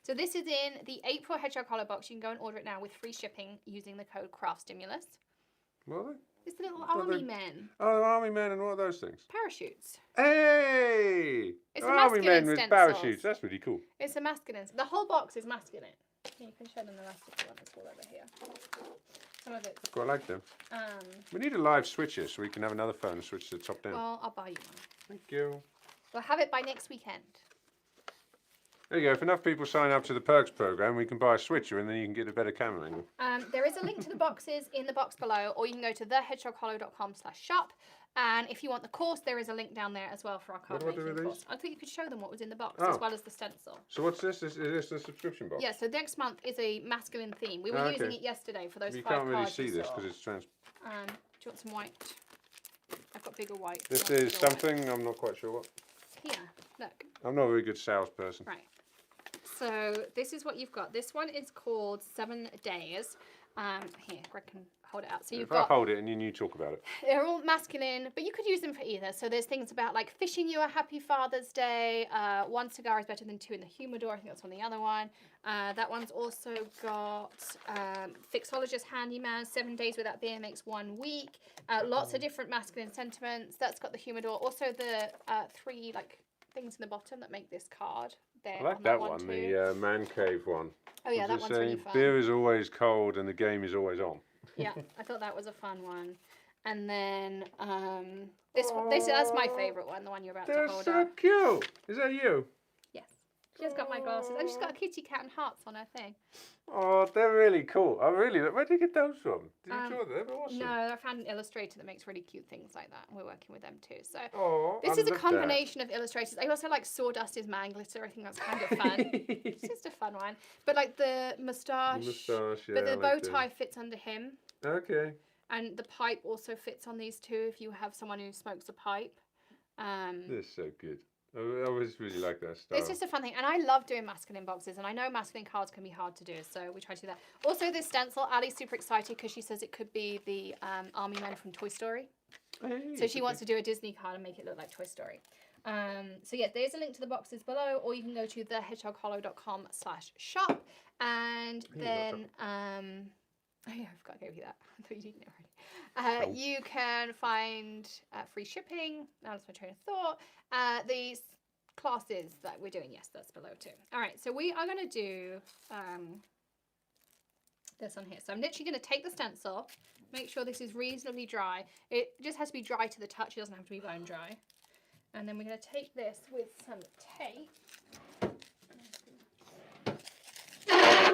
So this is in the April Hedgehog Hollow box. You can go and order it now with free shipping using the code CraftStimulus. What are they? It's the little army men. Oh, army men, and what are those things? Parachutes. Hey! It's a army men masculine with stencils. parachutes. That's really cool. It's a masculine. The whole box is masculine. You can show them the rest if you want. It's all over here. Some of it's... Quite like them. We need a live switcher so we can have another phone and switch to the top down. Well, I'll buy you one. Thank you. We'll have it by next weekend. There you go. If enough people sign up to the perks program, we can buy a switcher and then you can get a better camera angle. There is a link to the boxes in the box below, or you can go to thehedgehoghollow.com/shop. And if you want the course, there is a link down there as well for our card What do I do making with course. these? I think you could show them what was in the box Oh. as well as the stencil. So what's this? Is this the subscription box? Yeah, so next month is a masculine theme. We were using it yesterday for those You 5 can't really cards see you this saw. because it's trans. Do you want some white? I've got bigger white. This Do you want is bigger white? something, I'm not quite sure what. Here, look. I'm not a very good salesperson. Right. So this is what you've got. This one is called 7 Days. Here, Greg can hold it out. So you've If got... I hold it and you talk about it. They're all masculine, but you could use them for either. So there's things about like wishing you a happy Father's Day. 1 cigar is better than 2 in the humidor. I think that's on the other one. That one's also got Fixologist Handyman. 7 days without beer makes 1 week. Lots of different masculine sentiments. That's got the humidor. Also the 3 like things in the bottom that make this card. There I like on that one, too. the man cave one. Oh yeah, that Does it one's really say, fun. beer is always cold and the game is always on. Yeah, I thought that was a fun one. And then that's my favourite one, the one you're about They're to hold so up. cute. Is that you? Yes. She's got my glasses. And she's got a kitty cat and hearts on her thing. Oh, they're really cool. Where did you get those from? Did you draw them? They're awesome. No, I found an illustrator that makes really cute things like that. And we're working with them too. So Oh, this I is a love combination of illustrators. I also like Sawdust's man glitter. I think that's kind of fun. It's just a fun one. But like the moustache. The moustache, yeah. But the I bow like them. tie fits under him. Okay. And the pipe also fits on these two if you have someone who smokes a pipe. They're so good. I always really like that style. It's just a fun thing, and I love doing masculine boxes, and I know masculine cards can be hard to do, so we try to do that. Also, this stencil, Ali's super excited because she says it could be the army men from Toy Story. Hey, So she wants to do a Disney card and make it look like Toy Story. So yeah, there's a link to the boxes below, or you can go to thehedgehoghollow.com/shop, and then oh yeah, I forgot to give you that. I thought you didn't already. You can find free shipping. Now that's my train of thought. These classes that we're doing, yes, that's below too. All right, so we are going to do this on here. So I'm literally going to take the stencil, make sure this is reasonably dry. It just has to be dry to the touch. It doesn't have to be bone dry. And then we're going to take this with some tape.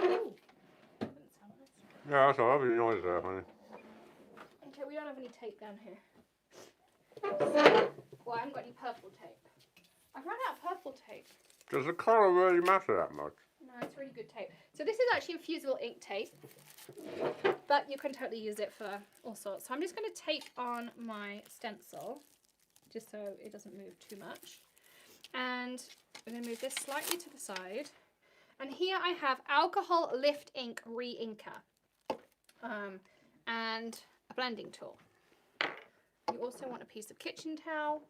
Ooh. Yeah, that's a lovely noise there, honey. Okay, we don't have any tape down here. Well, I haven't got any purple tape. I've run out of purple tape. Does the colour really matter that much? No, it's really good tape. So this is actually infusible ink tape, but you can totally use it for all sorts. So I'm just going to tape on my stencil, just so it doesn't move too much. And we're going to move this slightly to the side. And here I have alcohol lift ink re-inker. And a blending tool. You also want a piece of kitchen towel.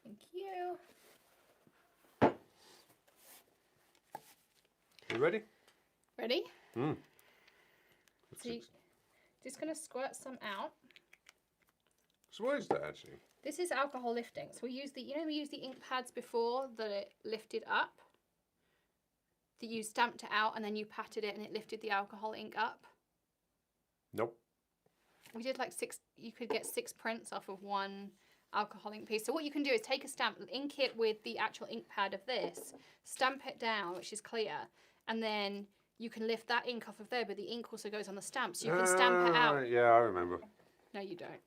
Thank you. You ready? Ready? Mm. So you're just going to squirt some out. So what is that actually? This is alcohol lifting. So we use the, we used the ink pads before that it lifted up. That you stamped it out and then you patted it and it lifted the alcohol ink up. Nope. We did like 6, you could get 6 prints off of one alcohol ink piece. So what you can do is take a stamp, ink it with the actual ink pad of this, stamp it down, which is clear, and then you can lift that ink off of there, but the ink also goes on the stamp, so you can stamp it out. Yeah, I remember. No, you don't.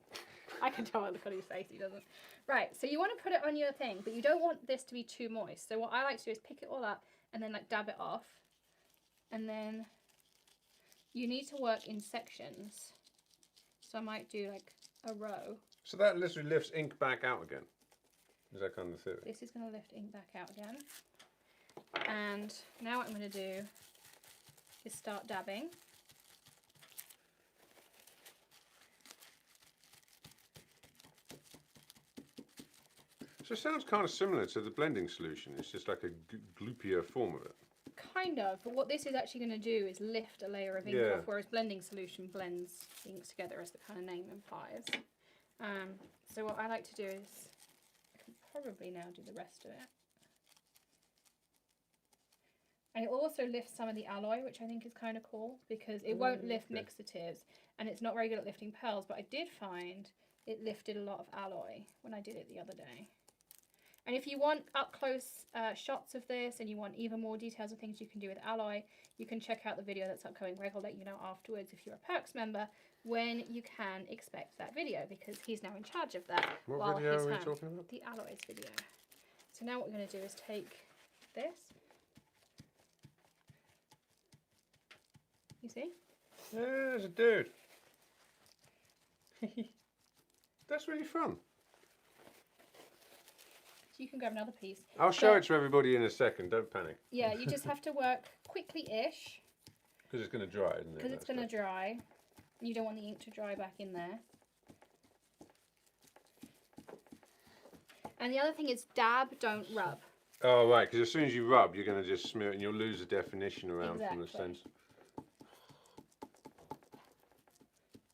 I can tell by the look on his face, he doesn't. Right, so you want to put it on your thing, but you don't want this to be too moist. So what I like to do is pick it all up and then like dab it off. And then you need to work in sections. So I might do like a row. So that literally lifts ink back out again. Is that kind of the theory? This is going to lift ink back out again. And now what I'm going to do is start dabbing. So it sounds kind of similar to the blending solution. It's just like a gloopier form of it. Kind of, but what this is actually going to do is lift a layer of ink off, whereas blending solution blends inks together, as the kind of name implies. So what I like to do is, I can probably now do the rest of it. And it also lifts some of the alloy, which I think is kind of cool, because it won't lift mixatives, and it's not very good at lifting pearls, but I did find it lifted a lot of alloy when I did it the other day. And if you want up-close shots of this and you want even more details of things you can do with alloy, you can check out the video that's upcoming. Greg will let you know afterwards, if you're a Perks member, when you can expect that video, because he's now in charge of that. What video are we talking about? The alloys video. So now what we're going to do is take this. You see? Yeah, there's a dude. That's really fun. So you can grab another piece. I'll show it to everybody in a second. Don't panic. Yeah, you just have to work quickly-ish. Because it's going to dry, isn't it? Because it's going to dry. You don't want the ink to dry back in there. And the other thing is dab, don't rub. Oh, right, because as soon as you rub, you're going to just smear it and you'll lose the definition around from the stencil.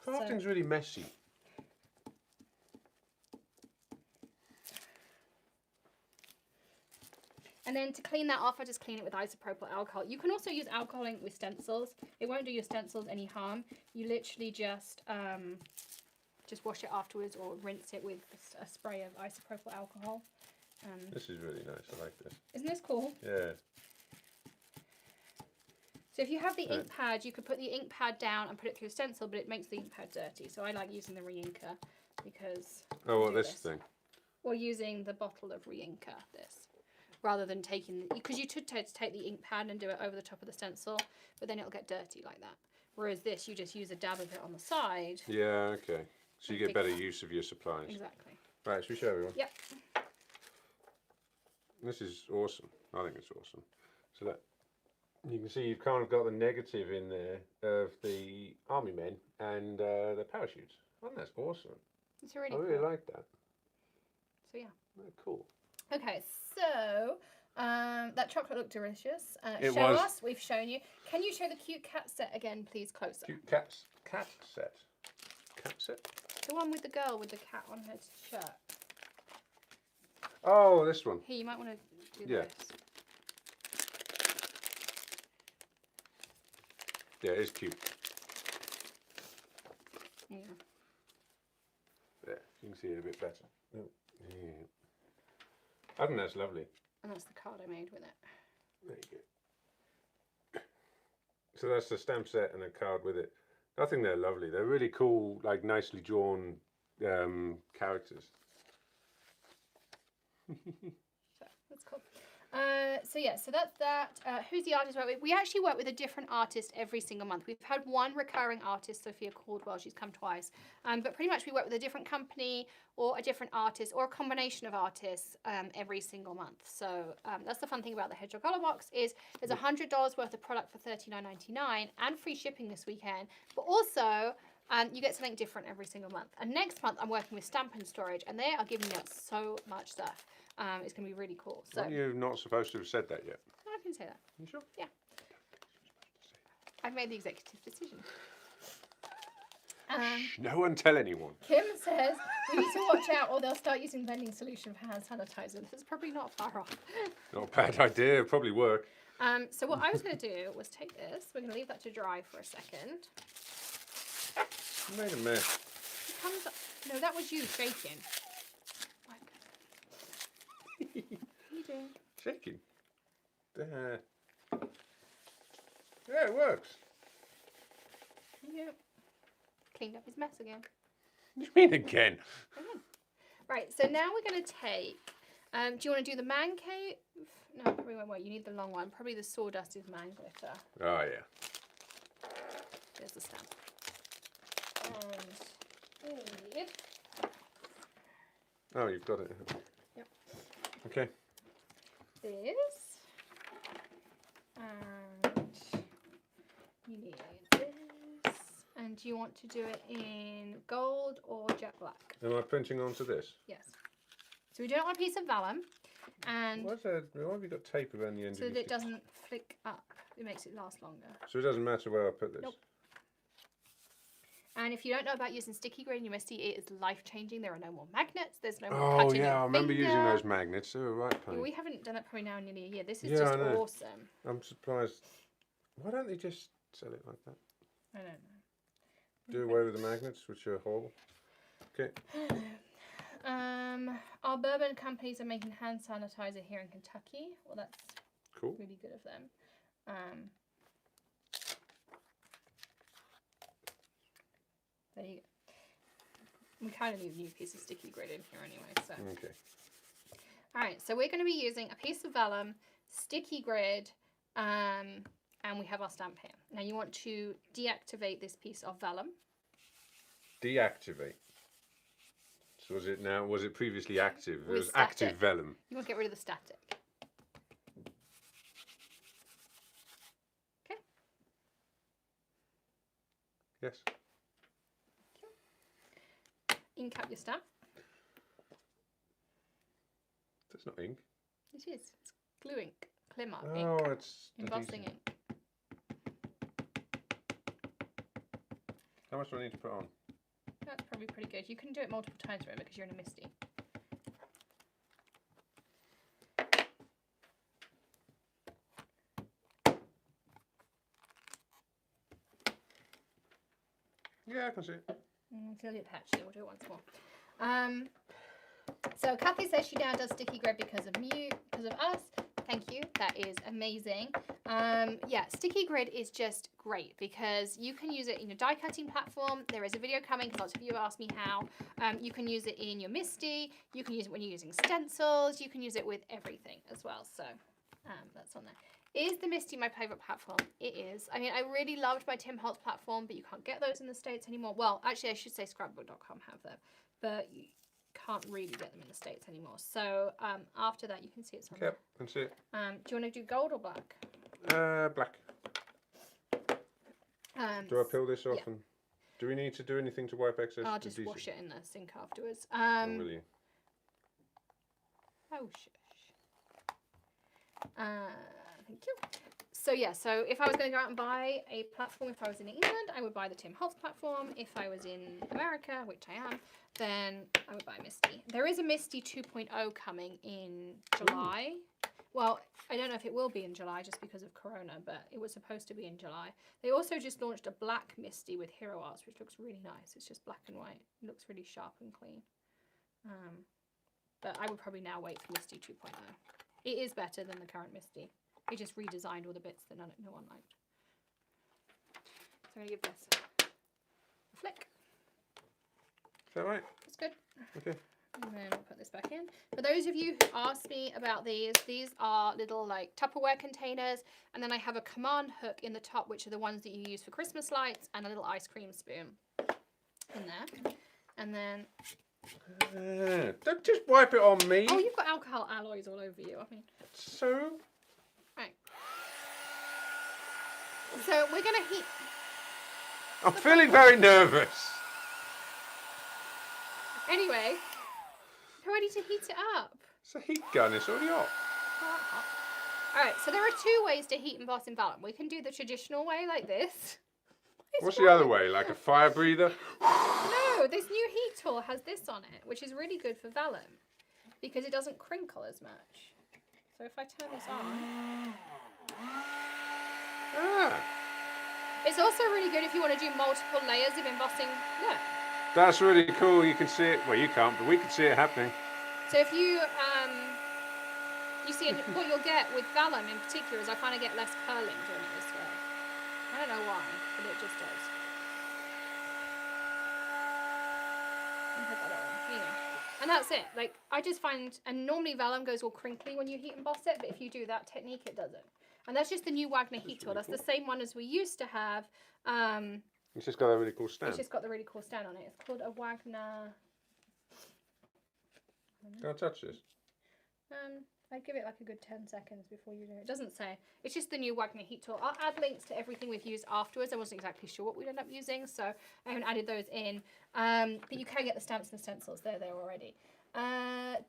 Crafting's really messy. And then to clean that off, I just clean it with isopropyl alcohol. You can also use alcohol ink with stencils. It won't do your stencils any harm. You literally just wash it afterwards or rinse it with a spray of isopropyl alcohol. This is really nice. I like this. Isn't this cool? Yeah. So if you have the ink pad, you could put the ink pad down and put it through a stencil, but it makes the ink pad dirty. So I like using the Reinker because... Oh, what, this thing? Or using the bottle of Reinker, this. Rather than taking... Because you could take the ink pad and do it over the top of the stencil, but then it'll get dirty like that. Whereas this, you just use a dab of it on the side. Yeah, okay. So you get better use of your supplies. Exactly. Right, should we show everyone? Yep. This is awesome. I think it's awesome. So that you can see you've kind of got the negative in there of the army men and the parachutes. I think that's awesome. It's really I really cool. like that. So yeah. Oh, cool. Okay, so that chocolate looked delicious. It Show was. us. We've shown you. Can you show the cute cat set again, please, closer? Cute cat set. Cat set. The one with the girl with the cat on her shirt. Oh, this one. Here, you might want to do Yeah. this. Yeah, it's cute. Yeah. There, you can see it a bit better. Oh, yeah. I think that's lovely. And that's the card I made with it. There you go. So that's the stamp set and a card with it. I think they're lovely. They're really cool, like nicely drawn characters. So that's cool. So yeah, so that's that. Who's the artist we work with? We actually work with a different artist every single month. We've had one recurring artist, Sophia Caldwell. She's come twice. But pretty much we work with a different company or a different artist or a combination of artists every single month. So that's the fun thing about the Hedgehog Hollow box is there's $100 worth of product for $39.99 and free shipping this weekend. But also you get something different every single month. And next month I'm working with Stamp and Storage, and they are giving me so much stuff. It's going to be really cool. So You're not supposed to have said that yet. I can say that. You sure? Yeah. I've made the executive decision. Shh, no one tell anyone. Kim says we need to watch out or they'll start using vending solution for hand sanitizer. This is probably not far off. Not a bad idea. It'll probably work. So what I was going to do was take this. We're going to leave that to dry for a second. You made a mess. It comes up. No, that was you shaking. What are you doing? Shaking. There. Yeah, it works. Yep. Cleaned up his mess again. What do you mean again? Right, so now we're going to take, do you want to do the man cave? No, probably won't work. You need the long one. Probably the sawdust is man glitter. Oh, yeah. There's the stamp. And Oh, you've got it. Yep. Okay. this. And you need this. And you want to do it in gold or jet black? Am I printing onto this? Yes. So we don't want a piece of vellum. And Why have you got tape around the end so of that your it doesn't flick up. It makes it last longer. So it doesn't matter where I put this? Nope. And if you don't know about using sticky grid in your MISTI, it is life-changing. There are no more magnets. There's no more Oh, cutting yeah, I your remember using finger. those magnets. They were right pain. We haven't done that probably now in nearly a year. This is Yeah, just I know. awesome. I'm surprised. Why don't they just sell it like that? I don't know. Do away with the magnets, which are horrible. Okay. Our bourbon companies are making hand sanitizer here in Kentucky. Well, that's Cool. really good of them. There you go. We kind of need a new piece of sticky grid in here anyway. So, Okay. all right. So we're going to be using a piece of vellum, sticky grid, and we have our stamp here. Now you want to deactivate this piece of vellum. Deactivate. So was it previously active? It With was active static. vellum. You want to get rid of the static. Okay. Yes. Ink up your stamp. That's not ink. It is. It's glue ink. Clear mark Oh, ink. it's Embossing adhesive. ink. How much do I need to put on? That's probably pretty good. You can do it multiple times, remember, because you're in a MISTI. Yeah, I can see it. It's a little patch, so we'll do it once more. So Kathy says she now does sticky grid because of us. Thank you. That is amazing. Yeah, sticky grid is just great because you can use it in your die cutting platform. There is a video coming because lots of you have asked me how. You can use it in your MISTI. You can use it when you're using stencils. You can use it with everything as well. So that's on there. Is the MISTI my favourite platform? It is. I mean, I really loved my Tim Holtz platform, but you can't get those in the States anymore. Well, actually, I should say scrapbook.com have them, but you can't really get them in the States anymore. So after that, you can see it's on Yep, that's it. there. Do you want to do gold or black? Black. Do I peel this off? yeah. And do we need to do anything to wipe excess? I'll just adhesive? wash it in the sink afterwards. Oh, will you? Oh, shush. Thank you. So yeah, so if I was going to go out and buy a platform, if I was in England, I would buy the Tim Holtz platform. If I was in America, which I am, then I would buy MISTI. There is a MISTI 2.0 coming in July. Well, I don't know if it will be in July just because of Corona, but it was supposed to be in July. They also just launched a black MISTI with Hero Arts, which looks really nice. It's just black and white. It looks really sharp and clean. But I would probably now wait for MISTI 2.0. It is better than the current MISTI. They just redesigned all the bits that no one liked. So I'm going to give this a flick. Is that right? That's good. Okay. And then we'll put this back in. For those of you who asked me about these are little like Tupperware containers. And then I have a command hook in the top, which are the ones that you use for Christmas lights, and a little ice cream spoon in there. And then... don't just wipe it on me. Oh, you've got alcohol alloys all over you. I mean... So? Right. So we're going to heat... I'm feeling very nervous. Anyway, we're ready to heat it up. It's a heat gun, it's already hot. Alright, so there are two ways to heat and emboss in Vellum. We can do the traditional way like this. What's the other way? Like a fire breather? No, this new heat tool has this on it, which is really good for Vellum because it doesn't crinkle as much. So if I turn this on... Ah, It's also really good if you want to do multiple layers of embossing. Look. that's really cool. You can see it. Well, you can't, but we can see it happening. So if you see, what you'll get with Vellum in particular is I kind of get less curling doing it this way. I don't know why, but it just does. And that's it. Like, I just find, and normally Vellum goes all crinkly when you heat and emboss it, but if you do that technique, it doesn't. And that's just the new Wagner heat tool. That's the same one as we used to have. It's just got a really cool stand. It's just got the really cool stand on it. It's called a Wagner. Can I touch this? I'd give it like a good 10 seconds before you do it. It doesn't say. It's just the new Wagner heat tool. I'll add links to everything we've used afterwards. I wasn't exactly sure what we'd end up using, so I haven't added those in. But you can get the stamps and stencils. They're there already.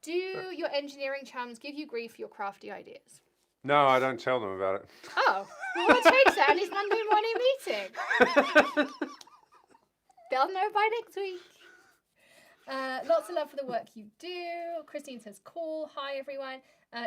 Do your engineering chums give you grief for your crafty ideas? No, I don't tell them about it. Oh, well, we'll change that in his Monday morning meeting. They'll know by next week. Lots of love for the work you do. Christine says, cool. Hi, everyone.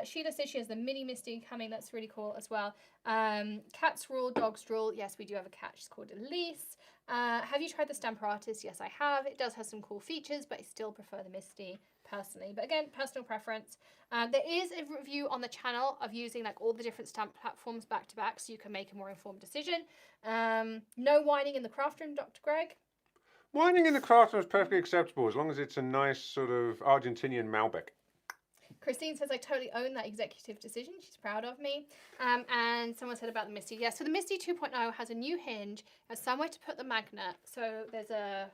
Sheila says she has the mini MISTI coming. That's really cool as well. Cats rule, dogs rule. Yes, we do have a cat. She's called Elise. Have you tried the Stamper Artist? Yes, I have. It does have some cool features, but I still prefer the MISTI personally. But again, personal preference. There is a review on the channel of using like all the different stamp platforms back to back so you can make a more informed decision. No whining in the craft room, Dr. Greg. Whining in the craft room is perfectly acceptable as long as it's a nice sort of Argentinian Malbec. Christine says, I totally own that executive decision. She's proud of me. And someone said about the MISTI. Yeah, so the MISTI 2.0 has a new hinge, has somewhere to put the magnet. So there's a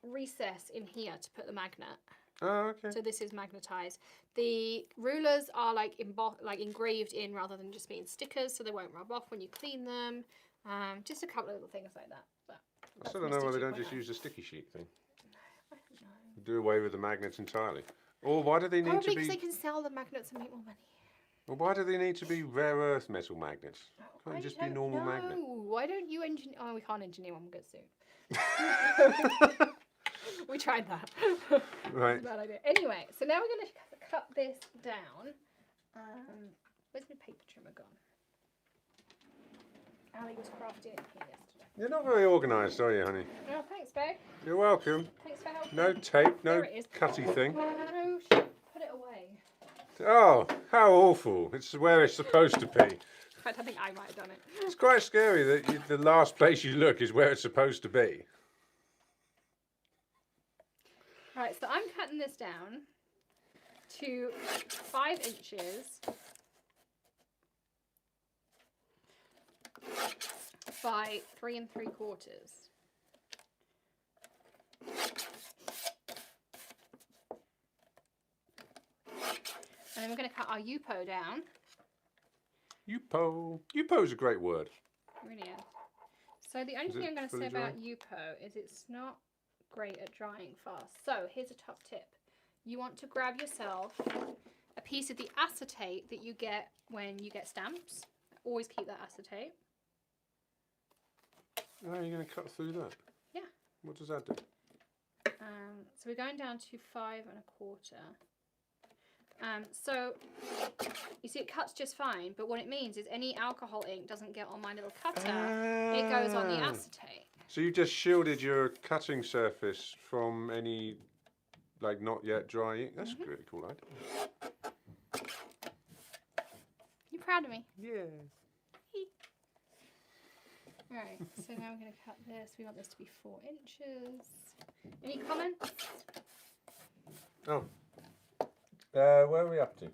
recess in here to put the magnet. Oh, okay. So this is magnetized. The rulers are like engraved in rather than just being stickers, so they won't rub off when you clean them. Just a couple of little things like that. But I still don't know why they don't just use the sticky sheet thing. Do away with the magnets entirely. Or why do they need Probably to be... because they can sell the magnets and make more money. Well, why do they need to be rare earth metal magnets? Can't they just be normal magnets? Why don't you engineer... Oh, we can't engineer one. We'll get sued. We tried that. Right. Bad idea. Anyway, so now we're going to cut this down. Where's my paper trimmer gone? Ali was crafting it here yesterday. You're not very organised, are you, honey? Oh, thanks, babe. You're welcome. Thanks for helping. No tape, no There it is. cutty thing. No, shit. Put it away. Oh, how awful. It's where it's supposed to be. In fact, I think I might have done it. It's quite scary that the last place you look is where it's supposed to be. Right, so I'm cutting this down to 5 inches by 3 3/4. And then we're going to cut our Yupo down. Yupo. Yupo is a great word. It really is. So the only Is thing it I'm going to fully say about Yupo is it's not great at drying fast. So here's a top tip. You want to grab yourself a piece of the acetate that you get when you get stamps. Always keep that acetate. Oh, you're going to cut through that? Yeah. What does that do? So we're going down to 5 1/4. So you see it cuts just fine, but what it means is any alcohol ink doesn't get on my little cutter. It goes on the acetate. So you just shielded your cutting surface from any, like, not yet dry ink. That's a really cool idea. You proud of me? Yeah. Alright, so now we're going to cut this. We want this to be 4 inches. Any comments? Oh. Where are we up to?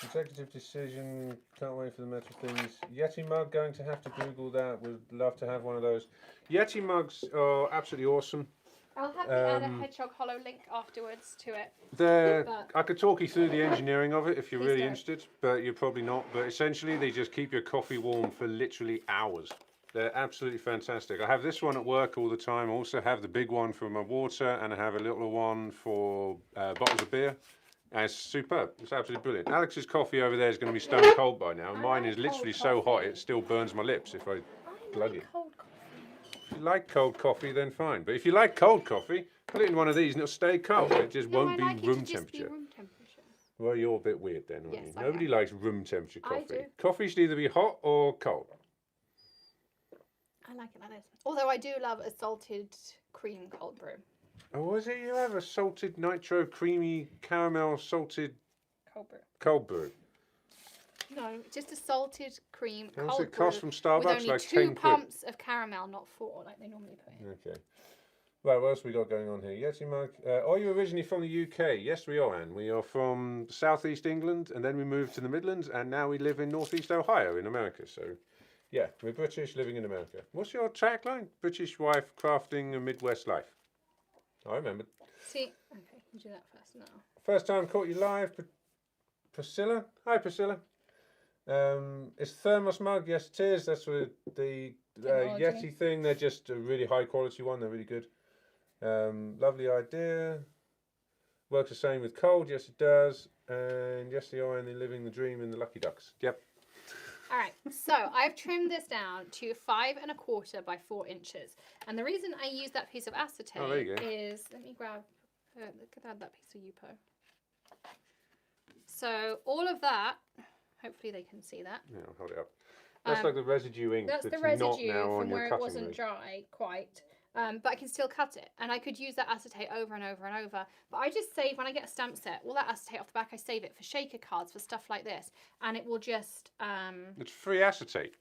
Executive decision, can't wait for the metal things. Yeti mug, going to have to Google that. Would love to have one of those. Yeti mugs are absolutely awesome. I'll have to add a Hedgehog Hollow link afterwards to it. I could talk you through the engineering of it if you're Please really don't. interested, but you're probably not. But essentially, they just keep your coffee warm for literally hours. They're absolutely fantastic. I have this one at work all the time. I also have the big one for my water, and I have a little one for bottles of beer. And it's superb. It's absolutely brilliant. Alex's coffee over there is going to be stone cold by now. Mine is literally so hot it still burns my lips if I glug it. Cold coffee. If you like cold coffee, then fine. But if you like cold coffee, put it in one of these and it'll stay cold. It just won't be room temperature. Well, you're a bit weird then, aren't you? Yes, I Nobody am. likes room temperature coffee. do. Coffee should either be hot or cold. I like it like this. Although I do love a salted cream cold brew. Oh, was it you have a salted nitro creamy caramel salted Cold brew. cold brew? No, just a salted cream How cold much it cost brew from Starbucks? with only Like 2 10 quid. pumps of caramel, not 4 like they normally put in. Okay. Right, what else we got going on here? Yeti mug. Are you originally from the UK? Yes, we are, Anne. We are from southeast England, and then we moved to the Midlands, and now we live in northeast Ohio in America. So, yeah, we're British living in America. What's your tagline? British wife crafting a Midwest life. I remember. See, okay, you do that first now. First time caught you live, Priscilla. Hi, Priscilla. It's thermos mug. Yes, it is. That's what the Technology. Yeti thing. They're just a really high quality one. They're really good. Lovely idea. Works the same with cold. Yes, it does. And yes, they are in the living the dream in the Lucky Ducks. Yep. All right, so I've trimmed this down to 5 1/4 by 4 inches. And the reason I use that piece of acetate there you go. is, let me grab, look at that piece of Yupo. So all of that, hopefully they can see that. Yeah, I'll hold it up. That's like the residue ink. That's the not residue now on from your where it cutting wasn't rig. dry quite. But I can still cut it. And I could use that acetate over and over and over. But I just save, when I get a stamp set, all that acetate off the back, I save it for shaker cards, for stuff like this. And it will just... It's free acetate.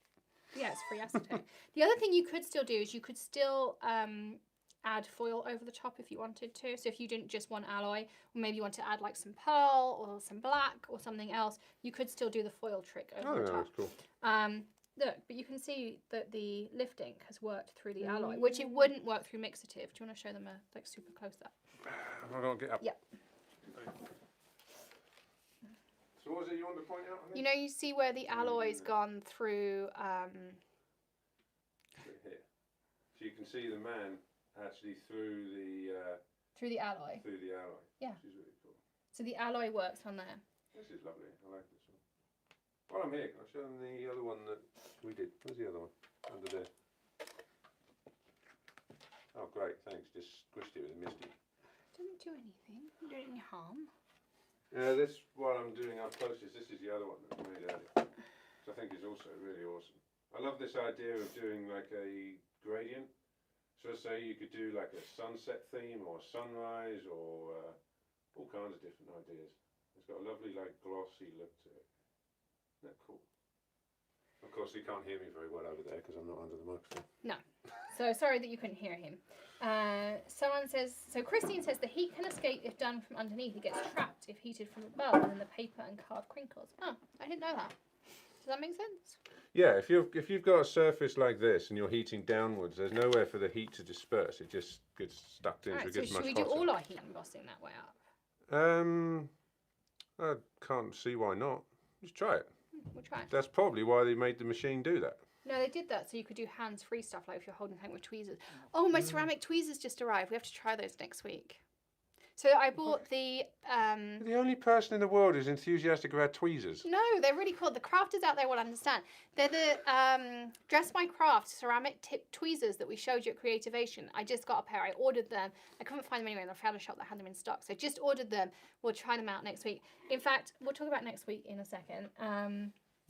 yeah, it's free acetate. The other thing you could still do is you could still add foil over the top if you wanted to. So if you didn't just want alloy, or maybe you want to add like some pearl or some black or something else, you could still do the foil trick over the top. That's cool. Look, but you can see that the lift ink has worked through the alloy, which it wouldn't work through mixative. Do you want to show them a like super close up? I don't get up. Yep. So what was it you wanted to point out? You know, you see where the alloy's gone through. Here. So you can see the man actually through the alloy. Yeah. Which is really cool. So the alloy works on there. This is lovely. I like this one. While I'm here, can I show them the other one that we did? Where's the other one? Under there. Oh, great. Thanks. Just squished it with a MISTI. Didn't do anything. Didn't do any harm. This, while I'm doing up closest, this is the other one that we made earlier. Which I think is also really awesome. I love this idea of doing like a gradient. So let's say you could do like a sunset theme or sunrise or all kinds of different ideas. It's got a lovely like glossy look to it. Isn't that cool? Of course, you can't hear me very well over there because I'm not under the microphone. No. So sorry that you couldn't hear him. Someone says, so Christine says the heat can escape if done from underneath. It gets trapped if heated from above, and then the paper and card crinkles. Oh, I didn't know that. Does that make sense? Yeah, if you've got a surface like this and you're heating downwards, there's nowhere for the heat to disperse. It just gets stuck in. Right, So it so gets should much we do hotter. all our heat embossing that way up? I can't see why not. Just try it. We'll try it. That's probably why they made the machine do that. No, they did that so you could do hands-free stuff, like if you're holding something with tweezers. Oh, my ceramic tweezers just arrived. We have to try those next week. So I bought the... You're the only person in the world who's enthusiastic about tweezers. No, they're really cool. The crafters out there will understand. They're the Dress by Craft ceramic tip tweezers that we showed you at Creativation. I just got a pair. I ordered them. I couldn't find them anywhere, and I found a shop that had them in stock. So I just ordered them. We'll try them out next week. In fact, we'll talk about next week in a second.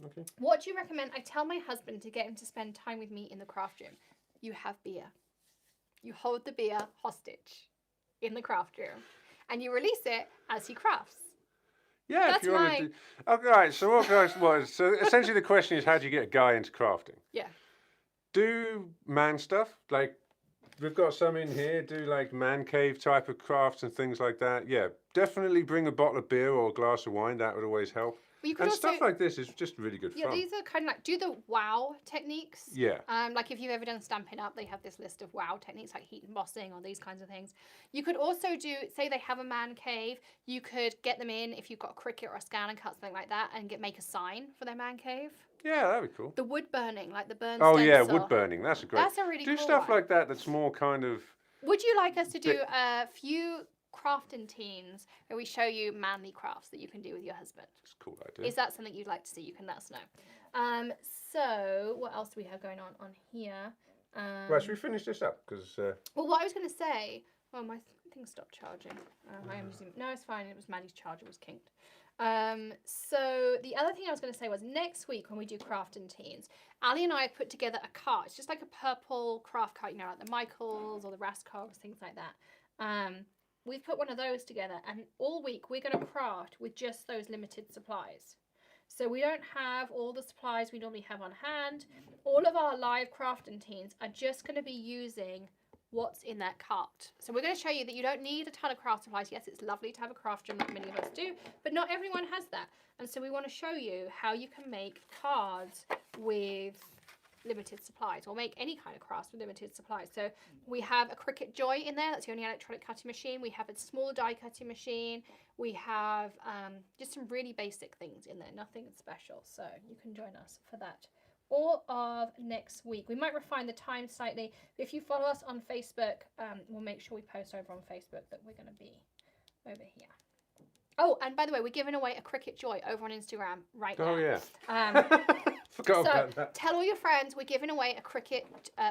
Okay. What do you recommend? I tell my husband to get him to spend time with me in the craft room. You have beer. You hold the beer hostage in the craft room. And you release it as he crafts. Yeah, That's if you want mine. to do... Okay, right, so what guys was... So essentially the question is, how do you get a guy into crafting? Yeah. Do man stuff. Like, we've got some in here. Do, like, man cave type of crafts and things like that. Yeah, definitely bring a bottle of beer or a glass of wine. That would always help. Well, you could And also, stuff like this is just really good yeah, fun. these are kind of like, do the wow techniques. Yeah. Like if you've ever done Stampin' Up, they have this list of wow techniques like heat embossing or these kinds of things. You could also do, say they have a man cave, you could get them in if you've got a Cricut or a scan and cut something like that and make a sign for their man cave. Yeah, that'd be cool. The wood burning, like the burn Oh, stencil. yeah, wood burning. That's a great... That's a really Do cool stuff one. like that that's more kind of... Would you like us to do a few crafting teens where we show you manly crafts that you can do with your husband? It's a cool idea. Is that something you'd like to see? You can let us know. So what else do we have going on here? Right, should we finish this up? Because Well, what I was going to say... Oh, my thing stopped charging. I am using... No, it's fine. It was Maddie's charger was kinked. So the other thing I was going to say was next week when we do crafting teens, Ali and I have put together a cart. It's just like a purple craft cart, you know, like the Michaels or the Rascogs, things like that. We've put one of those together, and all week we're going to craft with just those limited supplies. So we don't have all the supplies we normally have on hand. All of our live crafting teens are just going to be using what's in that cart. So we're going to show you that you don't need a ton of craft supplies. Yes, it's lovely to have a craft room like many of us do, but not everyone has that. And so we want to show you how you can make cards with limited supplies, or make any kind of crafts with limited supplies. So we have a Cricut Joy in there. That's the only electronic cutting machine. We have a small die cutting machine. We have just some really basic things in there, nothing special. So you can join us for that all of next week. We might refine the time slightly. If you follow us on Facebook, we'll make sure we post over on Facebook that we're going to be over here. Oh, and by the way, we're giving away a Cricut Joy over on Instagram right now. Oh, yeah. So Forgot about that. tell all your friends we're giving away a Cricut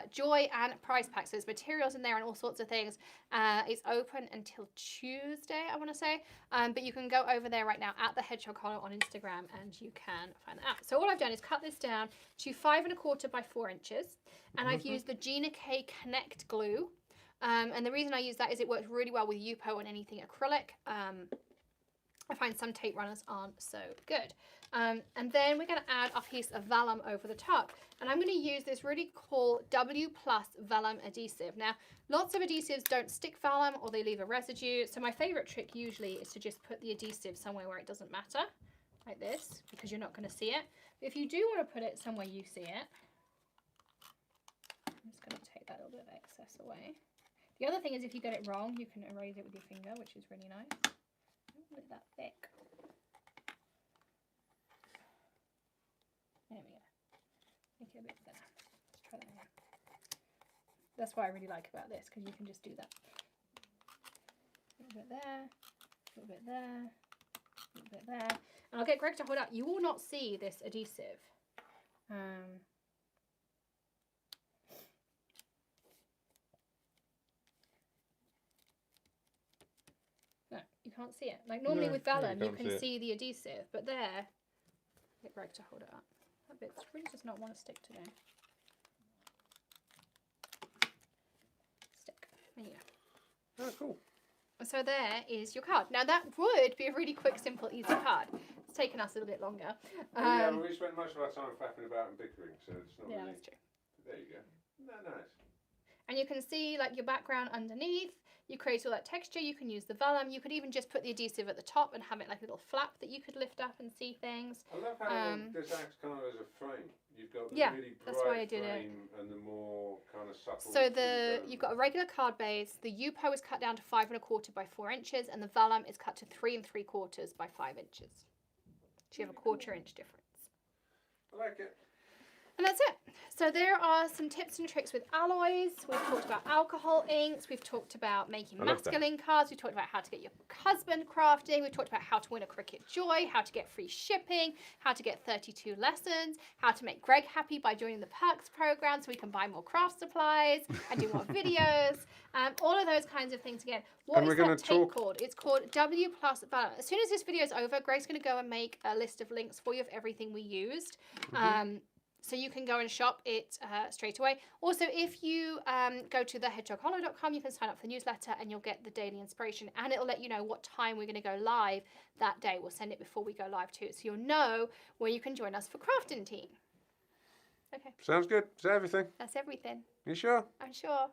Joy and prize pack. So there's materials in there and all sorts of things. It's open until Tuesday, I want to say. But you can go over there right now at the Hedgehog Hollow on Instagram and you can find that out. So all I've done is cut this down to 5 1/4 by 4 inches. And I've used the Gina K Connect glue. And the reason I use that is it works really well with Yupo and anything acrylic. I find some tape runners aren't so good. And then we're going to add a piece of vellum over the top. And I'm going to use this really cool W+ vellum adhesive. Now, lots of adhesives don't stick vellum or they leave a residue. So my favorite trick usually is to just put the adhesive somewhere where it doesn't matter, like this, because you're not going to see it. But if you do want to put it somewhere you see it, I'm just going to take that little bit of excess away. The other thing is if you get it wrong, you can erase it with your finger, which is really nice. Look at that thick. There we go. Make it a bit thinner. Let's try that again. That's what I really like about this, because you can just do that. A little bit there, a little bit there, a little bit there. And I'll get Greg to hold up. You will not see this adhesive. No, you can't see it. Like normally with vellum, you can see the adhesive, but there, get Greg to hold it up. That bit's really does not want to stick today. Stick. There you go. Oh, cool. So there is your card. Now that would be a really quick, simple, easy card. It's taken us a little bit longer. Yeah, but we spent most of our time faffing about and bickering, so it's not really... That's true. There you go. No, nice. And you can see like your background underneath. You create all that texture. You can use the vellum. You could even just put the adhesive at the top and have it like a little flap that you could lift up and see things. I love how this acts kind of as a frame. You've got the Yeah, really bright that's why I did it. frame and the more kind of subtle. So you've got a regular card base. The Yupo is cut down to 5 1/4 by 4 inches, and the vellum is cut to 3 3/4 by 5 inches. So you have a 1/4 inch difference. I like it. And that's it. So there are some tips and tricks with alloys. We've talked about alcohol inks. We've talked about making I love that. masculine cards. We've talked about how to get your husband crafting. We've talked about how to win a Cricut Joy, how to get free shipping, how to get 32 lessons, how to make Greg happy by joining the Perks program so we can buy more craft supplies and do more videos. All of those kinds of things again. What And is we're gonna that tape talk- called? It's called W plus Vellum. As soon as this video is over, Greg's going to go and make a list of links for you of everything we used. So you can go and shop it straight away. Also, if you go to thehedgehoghollow.com, you can sign up for the newsletter and you'll get the daily inspiration. And it'll let you know what time we're going to go live that day. We'll send it before we go live too. So you'll know where you can join us for Crafting Team. Okay, Sounds good. Is that everything? that's everything. You sure? I'm sure.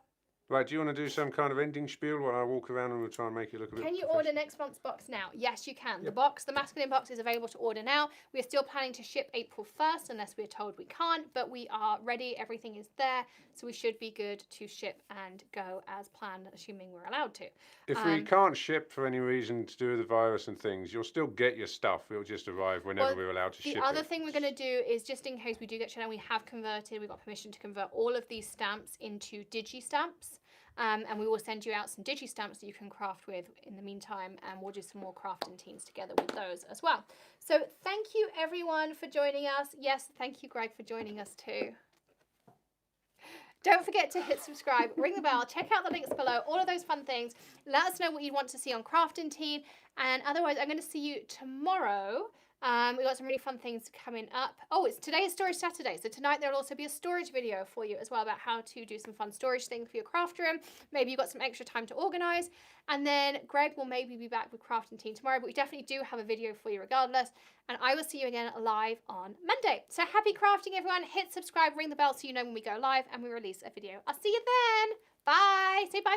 Right, do you want to do some kind of ending spiel while I walk around and we'll try and make it look a bit Can you professional? order next month's box now? Yes, you can. The box, the masculine box, is available to order now. We're still planning to ship April 1st unless we're told we can't, but we are ready. Everything is there, so we should be good to ship and go as planned, assuming we're allowed to. If we can't ship for any reason to do with the virus and things, you'll still get your stuff. It'll just arrive whenever we're allowed to ship it. The other thing we're going to do is, just in case we do get shut down, we have converted, we've got permission to convert all of these stamps into digi stamps. And we will send you out some digi stamps that you can craft with in the meantime, and we'll do some more crafting teams together with those as well. So thank you everyone for joining us. Yes, thank you Greg for joining us too. Don't forget to hit subscribe, ring the bell, check out the links below, all of those fun things. Let us know what you want to see on Crafting Team, and otherwise I'm going to see you tomorrow. We've got some really fun things coming up. Oh, today is Storage Saturday, so tonight there'll also be a storage video for you as well about how to do some fun storage things for your craft room. Maybe you've got some extra time to organise. And then Greg will maybe be back with Crafting Team tomorrow, but we definitely do have a video for you regardless. And I will see you again live on Monday. So happy crafting everyone. Hit subscribe, ring the bell so you know when we go live and we release a video. I'll see you then. Bye. Say bye.